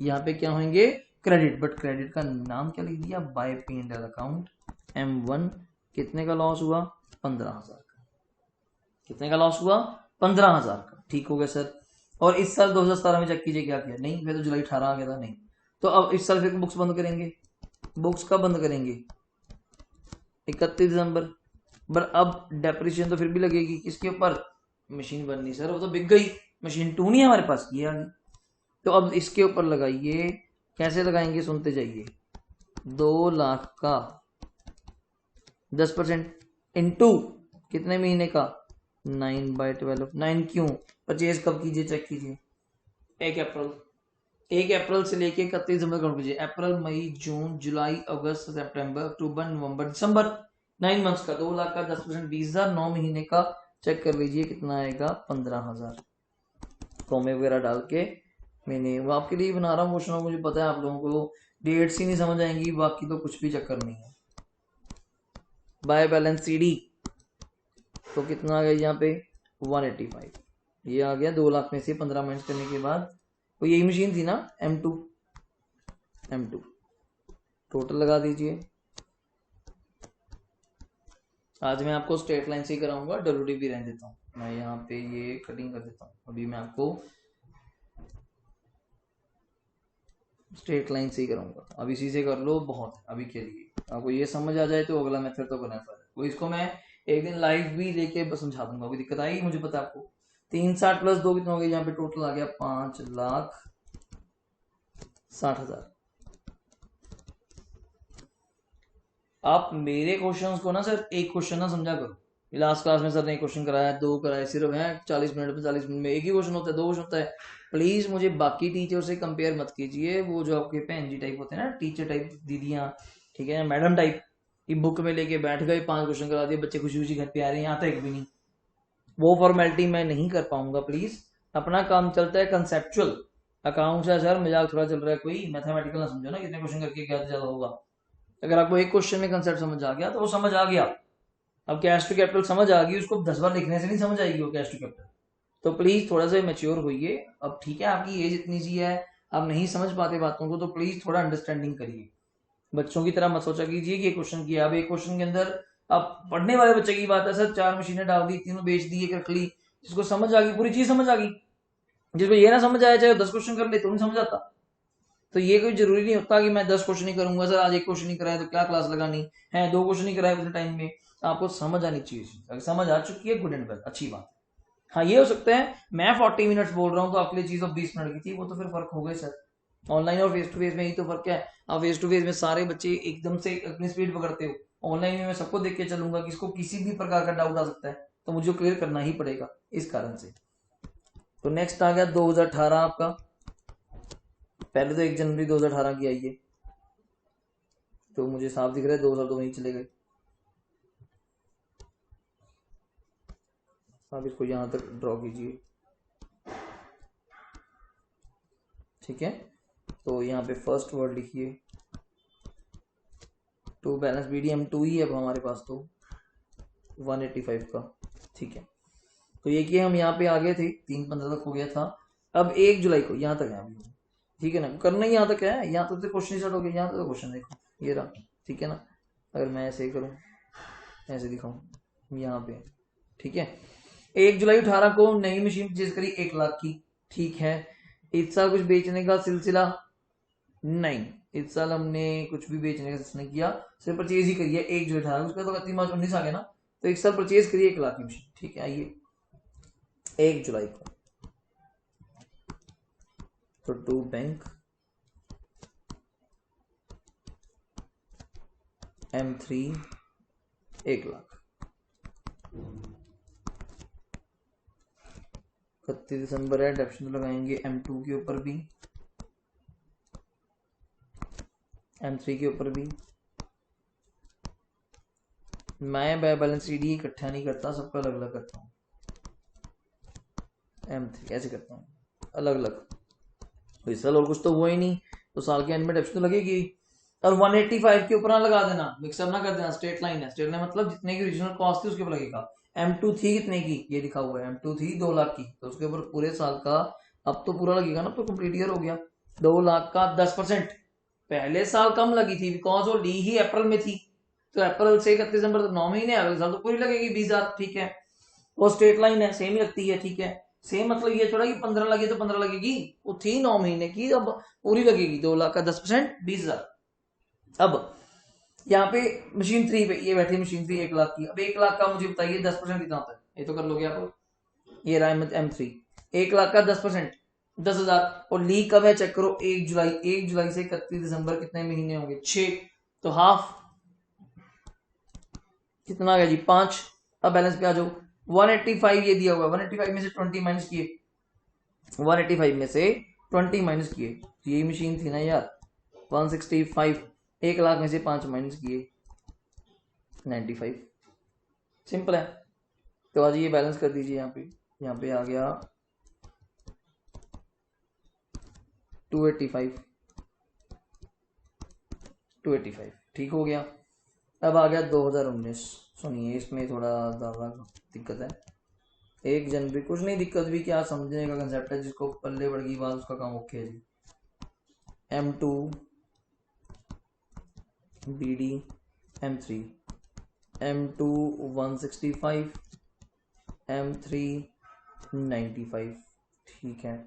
यहाँ पे क्या होंगे, क्रेडिट। बट क्रेडिट का नाम क्या लिख दिया, बाय P&L अकाउंट, M1 कितने का लॉस हुआ? 15,000 का। कितने का लॉस हुआ? 15,000 का। ठीक हो गया सर। और इस साल 2017 में चेक कीजिए क्या किया। नहीं, फिर तो जुलाई 18 आ गया था। नहीं, तो अब इस साल फिर बुक्स बंद करेंगे। बुक्स कब बंद करेंगे? 31 दिसंबर। पर अब डेप्रिसिएशन तो फिर भी लगेगी किसके ऊपर? मशीन बननी सर, वो तो बिक गई। मशीन 2 नहीं है हमारे पास, ये आ गई। तो अब इसके ऊपर लगाइए। कैसे लगाएंगे? सुनते जाइए। 2 लाख का 10% इंटू कितने महीने का? 9/12। 9 क्यों? परचेज कब कीजिए? चेक कीजिए। 1 अप्रैल। 1 अप्रैल से लेके 31 दिसंबर काउंट कीजिए। अप्रैल, मई, जून, जुलाई, अगस्त, सितंबर, अक्टूबर, नवंबर, दिसंबर। 9 मंथ्स का 2 लाख का 10% 20,000। 9 महीने का चेक कर लीजिए कितना आएगा? 15,000। कॉमे वगैरह डाल के मैंने वो आपके लिए बना रहा हूँ क्वेश्चन। मुझे पता है आप लोगों को डेट्स ही नहीं समझ आएंगी, बाकी तो कुछ भी चक्कर नहीं है। बाय बैलेंस CD तो कितना आ गया यहाँ पे? 185। ये आ गया 2 लाख में से 15 मिनट करने के बाद। तो यही मशीन थी ना M2। टोटल लगा दीजिए। आज मैं आपको स्ट्रेट लाइन से ही कराऊंगा, WD भी रहने देता हूँ मैं। यहाँ पे ये कटिंग कर देता हूँ। अभी मैं आपको स्ट्रेट लाइन से ही कराऊंगा। अब इसी से कर लो, बहुत है अभी के लिए। आपको ये समझ आ जाए तो अगला मेथड तो करना पड़ेगा। वो इसको मैं एक दिन लाइव भी लेके समझा दूंगा। कोई दिक्कत आएगी? मुझे पता है आपको। 360 + 2 कितना हो गया? यहाँ पे टोटल आ गया 5,60,000। आप मेरे क्वेश्चंस को ना सर एक क्वेश्चन ना समझा करो। लास्ट क्लास में सर ने क्वेश्चन कराया, 2 कराए, सिर्फ है 40 मिनट में। 40 मिनट में एक ही क्वेश्चन होता है, 2 क्वेश्चन होता है। प्लीज मुझे बाकी टीचर से कंपेयर मत कीजिए। वो जो आपके बहन जी टाइप होते हैं ना, टीचर टाइप दीदियां, ठीक है, मैडम टाइप, की बुक में लेके बैठ गए, 5 क्वेश्चन करा दिए, बच्चे खुशी खुशी घर पे आ रहे हैं, यहाँ तक भी नहीं। वो फॉर्मेलिटी मैं नहीं कर पाऊंगा। प्लीज अपना काम चलता है कंसेप्चुअल। अकाउंट है सर, मजाक थोड़ा चल रहा है कोई। मैथमेटिकल ना समझो ना, कितने क्वेश्चन करके क्या ज्यादा होगा। अगर आपको एक क्वेश्चन में कंसेप्ट समझ आ गया तो वो समझ आ गया। अब कैश टू कैपिटल समझ आ गई, उसको 10 बार लिखने से नहीं समझ आएगी वो कैश टू कैपिटल। तो प्लीज थोड़ा सा मेच्योर होइए। अब ठीक है, आपकी एज इतनी सी है, आप नहीं समझ पाते बातों को, तो प्लीज थोड़ा अंडरस्टैंडिंग करिए। बच्चों की तरह मत सोचा कीजिए कि ये क्वेश्चन किया। अब एक क्वेश्चन के अंदर आप पढ़ने वाले बच्चे की बात है सर, 4 मशीनें डाल दी, तीनों बेच दी, एक रख ली। जिसको समझ आ गई, पूरी चीज समझ आ गई। जिसको ये ना समझ आया, चाहे 10 क्वेश्चन कर ले तो नहीं समझ आता। तो ये कोई जरूरी नहीं होता कि मैं 10 क्वेश्चन ही करूंगा सर। आज एक क्वेश्चन ही कराया तो क्या क्लास लगानी है? 2 क्वेश्चन ही कराए उतने टाइम में। आपको समझ आनी चाहिए। अगर समझ आ चुकी है, गुड एंड वेल, अच्छी बात। हाँ, ये हो सकता है मैं 40 मिनट्स बोल रहा हूँ तो आपके लिए चीज 20 मिनट की थी, वो तो फिर फर्क हो गए सर। ऑनलाइन और फेस टू फेस में ही तो फर्क है। आप फेस टू फेस में सारे बच्चे एकदम से अपनी स्पीड पकड़ते हो। ऑनलाइन में मैं सबको देख के चलूंगा, किसको किसी भी प्रकार का डाउट आ सकता है, तो मुझे क्लियर करना ही पड़ेगा इस कारण से। तो नेक्स्ट आ गया 2018 आपका। पहले तो 1 जनवरी 2018 की आई है, तो मुझे साफ दिख रहा है 2 साल तो वहीं चले गए। आप इसको यहां तक ड्रॉ कीजिए, ठीक है। तो यहाँ पे फर्स्ट वर्ड लिखिए, टू बैलेंस BDM2 ही है अब हमारे पास तो 185 का, ठीक है। तो ये कि हम यहाँ पे आ गए थे, 3:15 तक हो गया था। अब 1 जुलाई को यहाँ तक है अभी, ठीक है ना, करना ही यहाँ तक है। यहाँ तक तो क्वेश्चन स्टार्ट हो गया। यहाँ तक क्वेश्चन देखो, ये रहा, ठीक है ना। अगर मैं ऐसे करूँ, ऐसे दिखाऊं यहाँ पे, ठीक है। 1 जुलाई 18 को नई मशीन परचेज करी 1 लाख की, ठीक है। इस साल कुछ बेचने का सिलसिला नहीं, इस साल हमने कुछ भी बेचने का सिलसिला नहीं किया, सिर्फ परचेज ही करी है 1 जुलाई 18। उसका तो 31 मार्च 19 आ गया ना, तो 1 साल परचेज करिए 1 लाख की मशीन, ठीक है। आइए 1 जुलाई को तो टू बैंक M3 1 लाख। 31 दिसंबर है, डेप्शन तो लगाएंगे M2 के ऊपर भी, M3 के ऊपर भी। मैं बाय बैलेंस CD इकट्ठा नहीं करता, सबका अलग अलग करता हूँ। M3 ऐसे करता हूँ अलग अलग। तो इस साल और कुछ तो हुआ ही नहीं, तो साल के एंड में डेप्शन तो लगेगी। और 185 के ऊपर ना लगा देना, मिक्सअप ना कर देना। स्ट्रेट लाइन है, स्ट्रेट लाइन मतलब जितने की ओरिजिनल कॉस्ट थी उसके ऊपर लगेगा। M2 थी कितने की? ये लिखा हुआ है, M2 थी 2 लाख की, तो उसके ऊपर पूरे साल का अब तो पूरा लगेगा ना, तो कंप्लीट ईयर हो गया। 2 लाख का 10%। पहले साल कम लगी थी बिकॉज वो ली ही अप्रैल में थी, तो अप्रैल से 31 दिसंबर तक 9 महीने, अगले साल तो पूरी लगेगी 20,000, ठीक है। वो स्ट्रेट लाइन है, सेम ही लगती है, ठीक है। सेम मतलब ये थोड़ा कि 15 लगे तो 15 लगेगी, वो थी 9 महीने की, अब पूरी लगेगी 2 लाख का 10% 20,000। अब यहाँ पे मशीन 3 पे ये बैठी मशीन 3 1 लाख की, अब 1 लाख का मुझे बताइए 10% कितना होता है, ये तो कर लोगे आप। ये रहा M3 1 लाख का 10% 10,000, और ली कब है चेक करो, 1 जुलाई, 1 जुलाई से 31 दिसंबर कितने महीने होंगे, 6, तो हाफ कितना आ गया जी 5। अब बैलेंस पे आ जाओ, 185 ये दिया हुआ है, 185 में से 20 माइनस किए, 185 में से 20 माइनस किए, तो यही मशीन थी ना यार 165, 1 लाख में से 5 माइनस किए 95, सिंपल है। तो आज ये बैलेंस कर दीजिए, यहाँ पे आ गया 285, ठीक हो गया। अब आ गया 2019, सुनिए इसमें थोड़ा ज़्यादा दिक्कत है। 1 जनवरी कुछ नहीं दिक्कत भी, क्या समझने का कंसेप्ट है, जिसको पल्ले बढ़ गई बात उसका काम ओके है जी। M2 BD M3 M2 165 M3 95, ठीक है।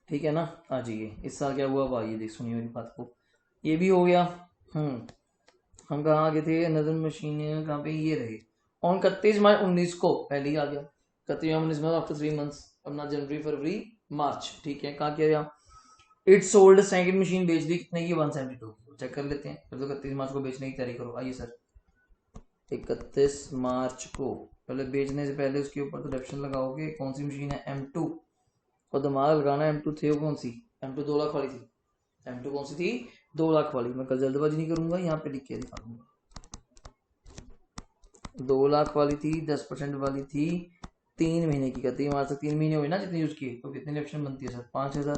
ठीक है ना, आ जाइए इस साल क्या हुआ, अब आइए देख सुनिए मेरी बात को, ये भी हो गया। हम कहाँ आगे थे, नजर मशीन कहाँ पे, ये रहे ऑन 31 मार्च 19 को, पहले ही आ गया 31 मार्च 19 आफ्टर 3 मंथ्स, अपना जनवरी फरवरी मार्च, ठीक है। कहाँ किया गया, इट सोल्ड सेकंड मशीन बेच दी कितने की, 172, चेक कर लेते हैं। फिर तो 31 मार्च को बेचने की तैयारी करो, आइए सर 31 मार्च को, पहले बेचने से पहले उसके ऊपर तो डिडक्शन लगाओगे, कौन सी मशीन है M2, और दिमाग लगाना M2 थे वो कौन सी, M2 2 लाख वाली थी, M2 कौन सी थी 2 लाख वाली, मैं कल जल्दबाजी नहीं करूंगा, यहाँ पे लिख के दिखा दूंगा, 2 लाख वाली थी, 10% वाली थी, 3 महीने की, 31 मार्च से 3 महीने हुए ना जितनी यूज की, तो कितनी ऑप्शन बनती है सर 5,000,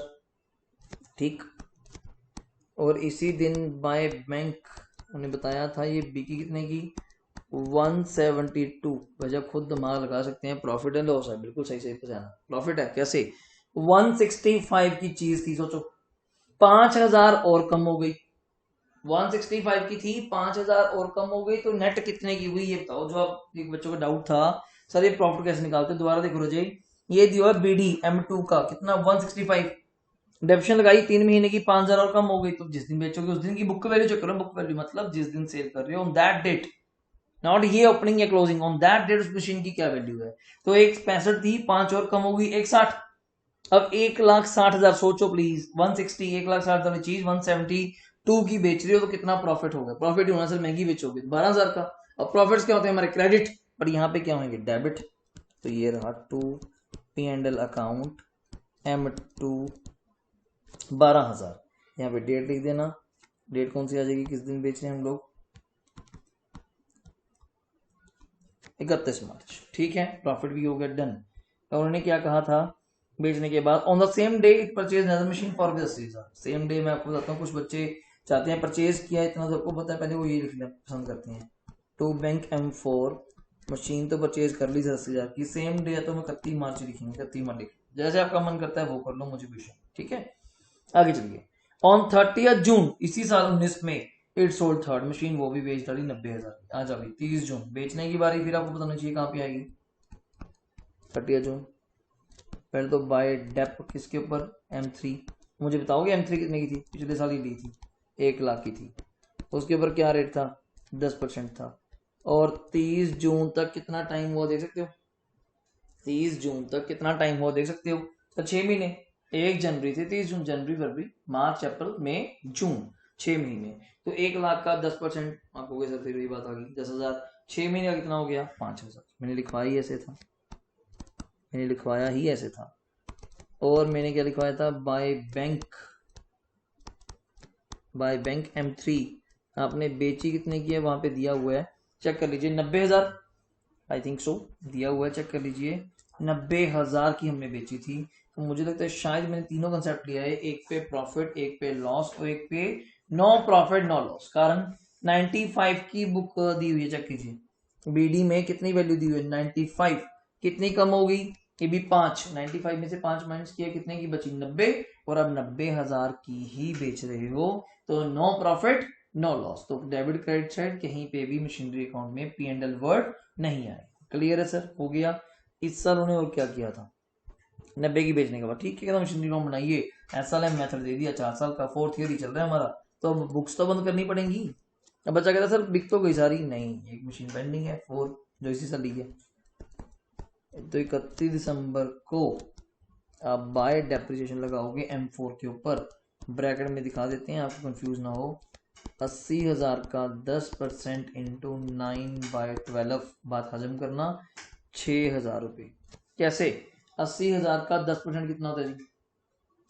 ठीक। और इसी दिन बाय बैंक उन्हें बताया था ये बिकी कितने की 172, वजह खुद दिमाग लगा सकते हैं, प्रॉफिट एंड लॉस है, बिल्कुल सही सही पहचाना, प्रॉफिट है कैसे, 165 की चीज थी, सोचो 5,000 और कम हो गई, 165 की थी 5,000 और कम हो गई, तो नेट कितने की हुई ये बताओ। जो आप एक बच्चों का डाउट था सर ये प्रॉफिट कैसे निकालते, दोबारा देखो रजे, ये दिया है BD M2 का कितना 165, डेप्शन लगाई 3 महीने की 5,000 और कम हो गई, तो जिस दिन बेचोगे उस दिन की बुक वैल्यू चेक करो, बुक वैल्यू मतलब जिस दिन सेल कर रहे हो ऑन दैट डेट, नॉट ये ओपनिंग या क्लोजिंग, ऑन दैट डेट उस मशीन की क्या वैल्यू है। तो एक 65 थी 5 और कम हो गई 160, अब 1,60,000 सोचो प्लीज, 160 1,60,000 वाली चीज 172 की बेच रही हो, तो कितना प्रॉफिट होगा, प्रॉफिट ही होना सर, महंगी बेचोगे 12,000 का। अब प्रॉफिट्स क्या होते हैं हमारे, क्रेडिट, पर यहाँ पे क्या होंगे डेबिट, तो ये रहा 2 P&L अकाउंट M2 12,000, यहाँ पे डेट लिख देना, डेट कौन सी आ जाएगी, किस दिन बेच रहे हैं हम लोग, 31 मार्च, ठीक है। प्रॉफिट भी हो गया डन। और उन्होंने क्या कहा था बेचने के बाद, on the same day it purchase another machine for 80,000, same day मैं आपको बताता हूँ, कुछ बच्चे चाहते हैं परचेज किया, इतना सबको पता है, पहले वो ये लिखना पसंद करते हैं, टू बैंक M4 मशीन तो परचेज कर ली 80,000 की, सेम डे है तो मैं 31 मार्च लिखेंगे, 31 मार्च लिख, जैसे आपका मन करता है वो कर लो, मुझे क्वेश्चन, ठीक है। आगे चलिए, ऑन 30 जून इसी साल 19 में इट सोल्ड थर्ड मशीन, वो भी बेच डाली 90,000 की, आ जाओ 30 जून बेचने की बारी, फिर आपको बताना चाहिए कहाँ पे आएगी 30 जून। पहले तो बाय डेप किसके ऊपर, M3, मुझे बताओगे M3 कितने की थी, पिछले साल ही ली थी 1 लाख की थी, उसके ऊपर क्या रेट था 10% था, और 30 जून तक कितना टाइम हुआ देख सकते हो, 30 जून तक कितना टाइम हुआ देख सकते हो, तो 6 महीने, 1 जनवरी से 30 जून, जनवरी फरवरी मार्च अप्रैल मई जून, 6 महीने, तो 1 लाख का 10% आप हो गए सर, फिर वही बात आ गई 10,000, 6 महीने का कितना हो गया 5,000, मैंने लिखवाया ही ऐसे था, मैंने लिखवाया ही ऐसे था। और मैंने क्या लिखवाया था, बाय बैंक M3 आपने बेची कितने की है, वहां पे दिया हुआ है, चेक कर लीजिए 90,000, आई थिंक सो दिया हुआ है, चेक कर लीजिए 90,000 की हमने बेची थी। तो मुझे लगता है शायद मैंने तीनों कंसेप्ट लिया है, एक पे प्रॉफिट, एक पे लॉस, और एक पे नो प्रॉफिट नो लॉस, कारण 95 की बुक दी हुई है, चेक कीजिए BD में कितनी वैल्यू दी हुई है 95, कितनी कम हो गई ये भी 5, 95 में से 5 माइनस किया, कितने की बची 90, और अब 90,000 की ही बेच रहे हो, तो नो प्रॉफिट नो लॉस। तो डेबिट क्रेडिट साइड कहीं पे भी मशीनरी अकाउंट में P&L वर्ड नहीं आए। क्लियर है सर, हो गया। इस साल उन्होंने और क्या किया था, 90 की बेचने के बाद ठीक है, मशीनरी अकाउंट बनाइए, SLM मेथड दे दिया, 4 साल का 4th ईयर ही चल रहा है हमारा, तो अब बुक्स तो बंद करनी पड़ेंगी। अब बच्चा कहता सर बिक तो गई सारी, नहीं, एक मशीन पेंडिंग है 4 जो इसी साल ली है। तो 31 दिसंबर को आप बाय डेप्रिसिएशन लगाओगे M4 के ऊपर, ब्रैकेट में दिखा देते हैं आपको कंफ्यूज ना हो, 80,000 का 10% इंटू 9/12, बात हजम करना, 6,000 रुपये। कैसे, 80,000 का 10% कितना होता है जी,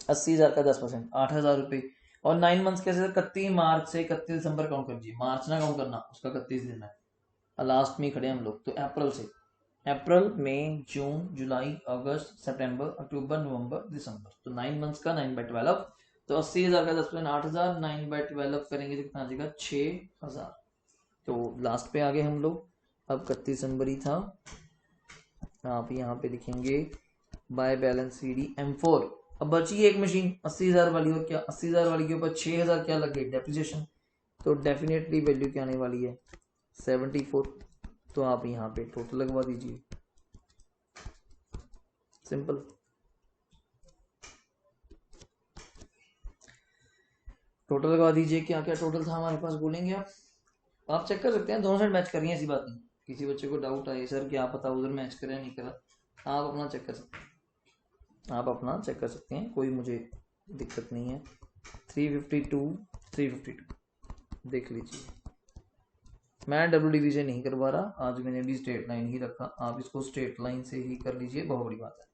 80,000 का 10% 8,000 रुपये, और 9 मंथ्स कैसे, 31 मार्च से 31 दिसंबर काउंट कर लीजिए, मार्च ना काउंट करना, उसका 31 दिन है, लास्ट में खड़े हम लोग, तो अप्रैल से, अप्रैल मई जून जुलाई अगस्त सितंबर अक्टूबर नवंबर दिसंबर, तो 9 मंथ्स का 9/12, तो 80,000 का 10% 8,000, 9/12 करेंगे तो कितना आ जाएगा 6,000। तो लास्ट पे आ गए हम लोग, अब 31 दिसंबर ही था, आप यहाँ पे लिखेंगे बाय बैलेंस CD M4। अब बची एक मशीन 80,000 वाली, और क्या 80,000 वाली के ऊपर 6,000 क्या लग गई डेप्रिसिएशन, तो डेफिनेटली वैल्यू क्या आने वाली है 74। तो आप यहाँ पे टोटल लगवा दीजिए, सिंपल। टोटल लगवा दीजिए, क्या क्या टोटल था हमारे पास बोलेंगे आप चेक कर सकते हैं, दोनों साइड मैच कर रही है, ऐसी बात नहीं। किसी बच्चे को डाउट आए सर क्या पता उधर मैच करे नहीं करा, आप अपना चेक कर सकते हैं, आप अपना चेक कर सकते हैं, कोई मुझे दिक्कत नहीं है। 352 352 देख लीजिए, मैं WDV से नहीं करवा रहा, आज मैंने भी स्ट्रेट लाइन ही रखा, आप इसको स्ट्रेट लाइन से ही कर लीजिए, बहुत बड़ी बात है।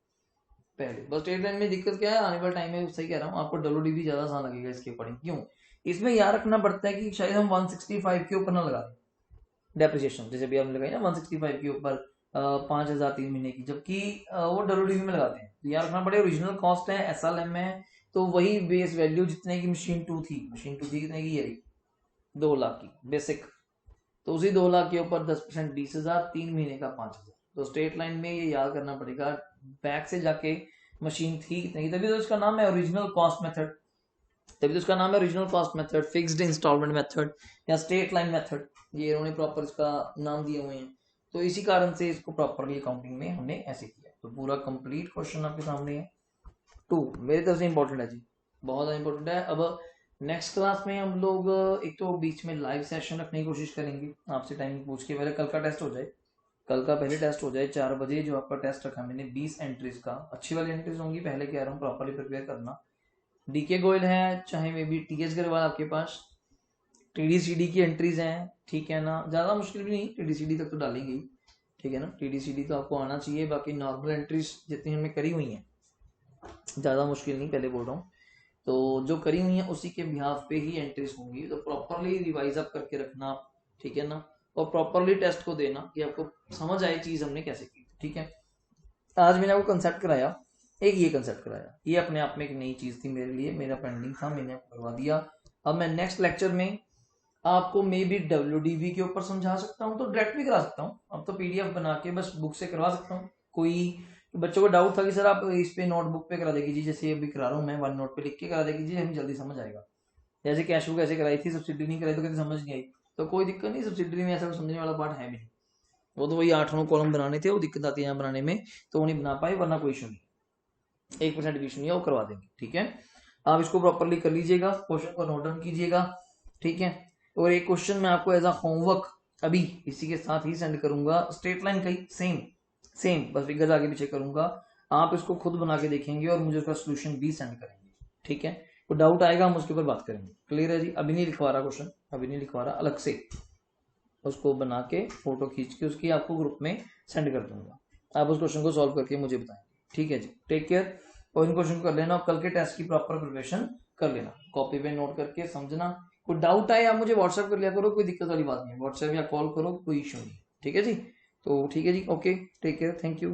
पहले बस स्ट्रेट लाइन में दिक्कत क्या है, आने वाले टाइम में सही कह रहा हूँ, आपको WDV ज्यादा आसान लगेगा इसके अकॉर्डिंग। क्यों, इसमें याद रखना पड़ता है कि शायद हम 165 के ऊपर ना लगा दें डेप्रिसिएशन, जैसे भी हमने लगाई ना 165 के ऊपर 5,000 3 महीने की, जबकि वो WDV में लगाते हैं। तो याद रखना पड़ेगा ओरिजिनल कॉस्ट है SLM है, तो वही बेस वैल्यू जितने की मशीन 2 थी, मशीन 2 थी कितने की, ये 2 लाख की बेसिक, तो उसी 2 लाख के ऊपर 10% 20,000, 3 महीने का 5,000। तो स्ट्रेट लाइन में ये याद करना पड़ेगा, बैक से जाके मशीन थी कितनी, तभी तो इसका नाम है ओरिजिनल कॉस्ट मेथड, तभी तो इसका नाम है original cost method, fixed instalment method या स्ट्रेट लाइन मेथड, ये इन्होंने प्रॉपर इसका नाम दिए हुए हैं। तो इसी कारण से इसको प्रॉपरली अकाउंटिंग में हमने ऐसे किया। तो पूरा कंप्लीट क्वेश्चन आपके सामने है। 2 मेरी तरफ से इंपॉर्टेंट है जी, बहुत इंपॉर्टेंट है। अब नेक्स्ट क्लास में हम लोग एक तो बीच में लाइव सेशन रखने की कोशिश करेंगे, आपसे टाइम पूछ के, पहले कल का टेस्ट हो जाए, कल का पहले टेस्ट हो जाए 4 बजे, जो आपका टेस्ट रखा मैंने 20 एंट्रीज का, अच्छी वाली एंट्रीज होंगी, पहले कह रहा हूँ प्रॉपरली प्रिपेयर करना। DK गोयल है, चाहे मे बी TS गरवाल आपके पास, TDCD की एंट्रीज हैं, ठीक है ना, ज्यादा मुश्किल भी नहीं, TDCD तक तो डालेंगे ही, ठीक है ना, TDCD तो आपको आना चाहिए, बाकी नॉर्मल एंट्रीज जितनी हमने करी हुई हैं ज्यादा मुश्किल नहीं, पहले बोल रहा हूँ, तो जो करी हुई है उसी के बिहाफ पे ही एंट्रीज होंगी, तो प्रॉपरली रिवाइज अप करके रखना, ठीक है ना, और प्रॉपरली टेस्ट को देना कि आपको समझ आए चीज हमने कैसे की, ठीक है। आज मैंने आपको कंसेप्ट कराया, एक ये कंसेप्ट कराया, ये अपने आप में एक नई चीज थी मेरे लिए, मेरा पेंडिंग था, मैंने आपको करवा दिया। अब मैं नेक्स्ट लेक्चर में आपको मे बी WDV के ऊपर समझा सकता हूँ, तो डायरेक्ट भी करा सकता हूँ, अब तो PDF बना के बस बुक से करवा सकता हूँ। कोई बच्चों को डाउट था कि सर आप इस पे नोटबुक पे करा दे कीजिए, जैसे अभी करा रहा हूँ मैं, 1 नोट पे लिख के करा दे कीजिए, हमें जल्दी समझ आएगा। जैसे कैश बुक ऐसे कराई थी, सब्सिडी नहीं कराई तो कभी समझ नहीं आई, तो कोई दिक्कत नहीं, सब्सिडी में ऐसा समझने वाला पार्ट है भी नहीं, वो तो वही 8-9 कॉलम बनाने थे, वो दिक्कत आती है यहाँ बनाने में, तो वो नहीं बना पाए, वरना कोई इशू नहीं, 1% भी इशू नहीं है, वो करवा देंगे, ठीक है। आप इसको प्रॉपरली कर लीजिएगा, क्वेश्चन को नोट डाउन कीजिएगा, ठीक है। और एक क्वेश्चन मैं आपको एज अ होमवर्क अभी इसी के साथ ही सेंड करूंगा, स्ट्रेट लाइन का ही सेम सेम, बस फिगर आगे पीछे करूंगा, आप इसको खुद बना के देखेंगे और मुझे उसका सोल्यूशन भी सेंड करेंगे, ठीक है। तो डाउट आएगा हम उसके ऊपर बात करेंगे, क्लियर है जी। अभी नहीं लिखवा रहा क्वेश्चन, अभी नहीं लिखवा रहा, अलग से उसको बना के फोटो खींच के उसकी आपको ग्रुप में सेंड कर दूंगा, आप उस क्वेश्चन को सॉल्व करके मुझे बताएंगे, ठीक है जी। टेक केयर, और इन क्वेश्चन कर लेना, और कल के टेस्ट की प्रॉपर प्रिपरेशन कर लेना, कॉपी पे नोट करके समझना। कोई डाउट आए आप मुझे व्हाट्सएप कर लिया करो, कोई दिक्कत वाली बात नहीं, व्हाट्सएप या कॉल करो, कोई इशू नहीं, ठीक है जी। तो ठीक है जी, okay, take care, thank you.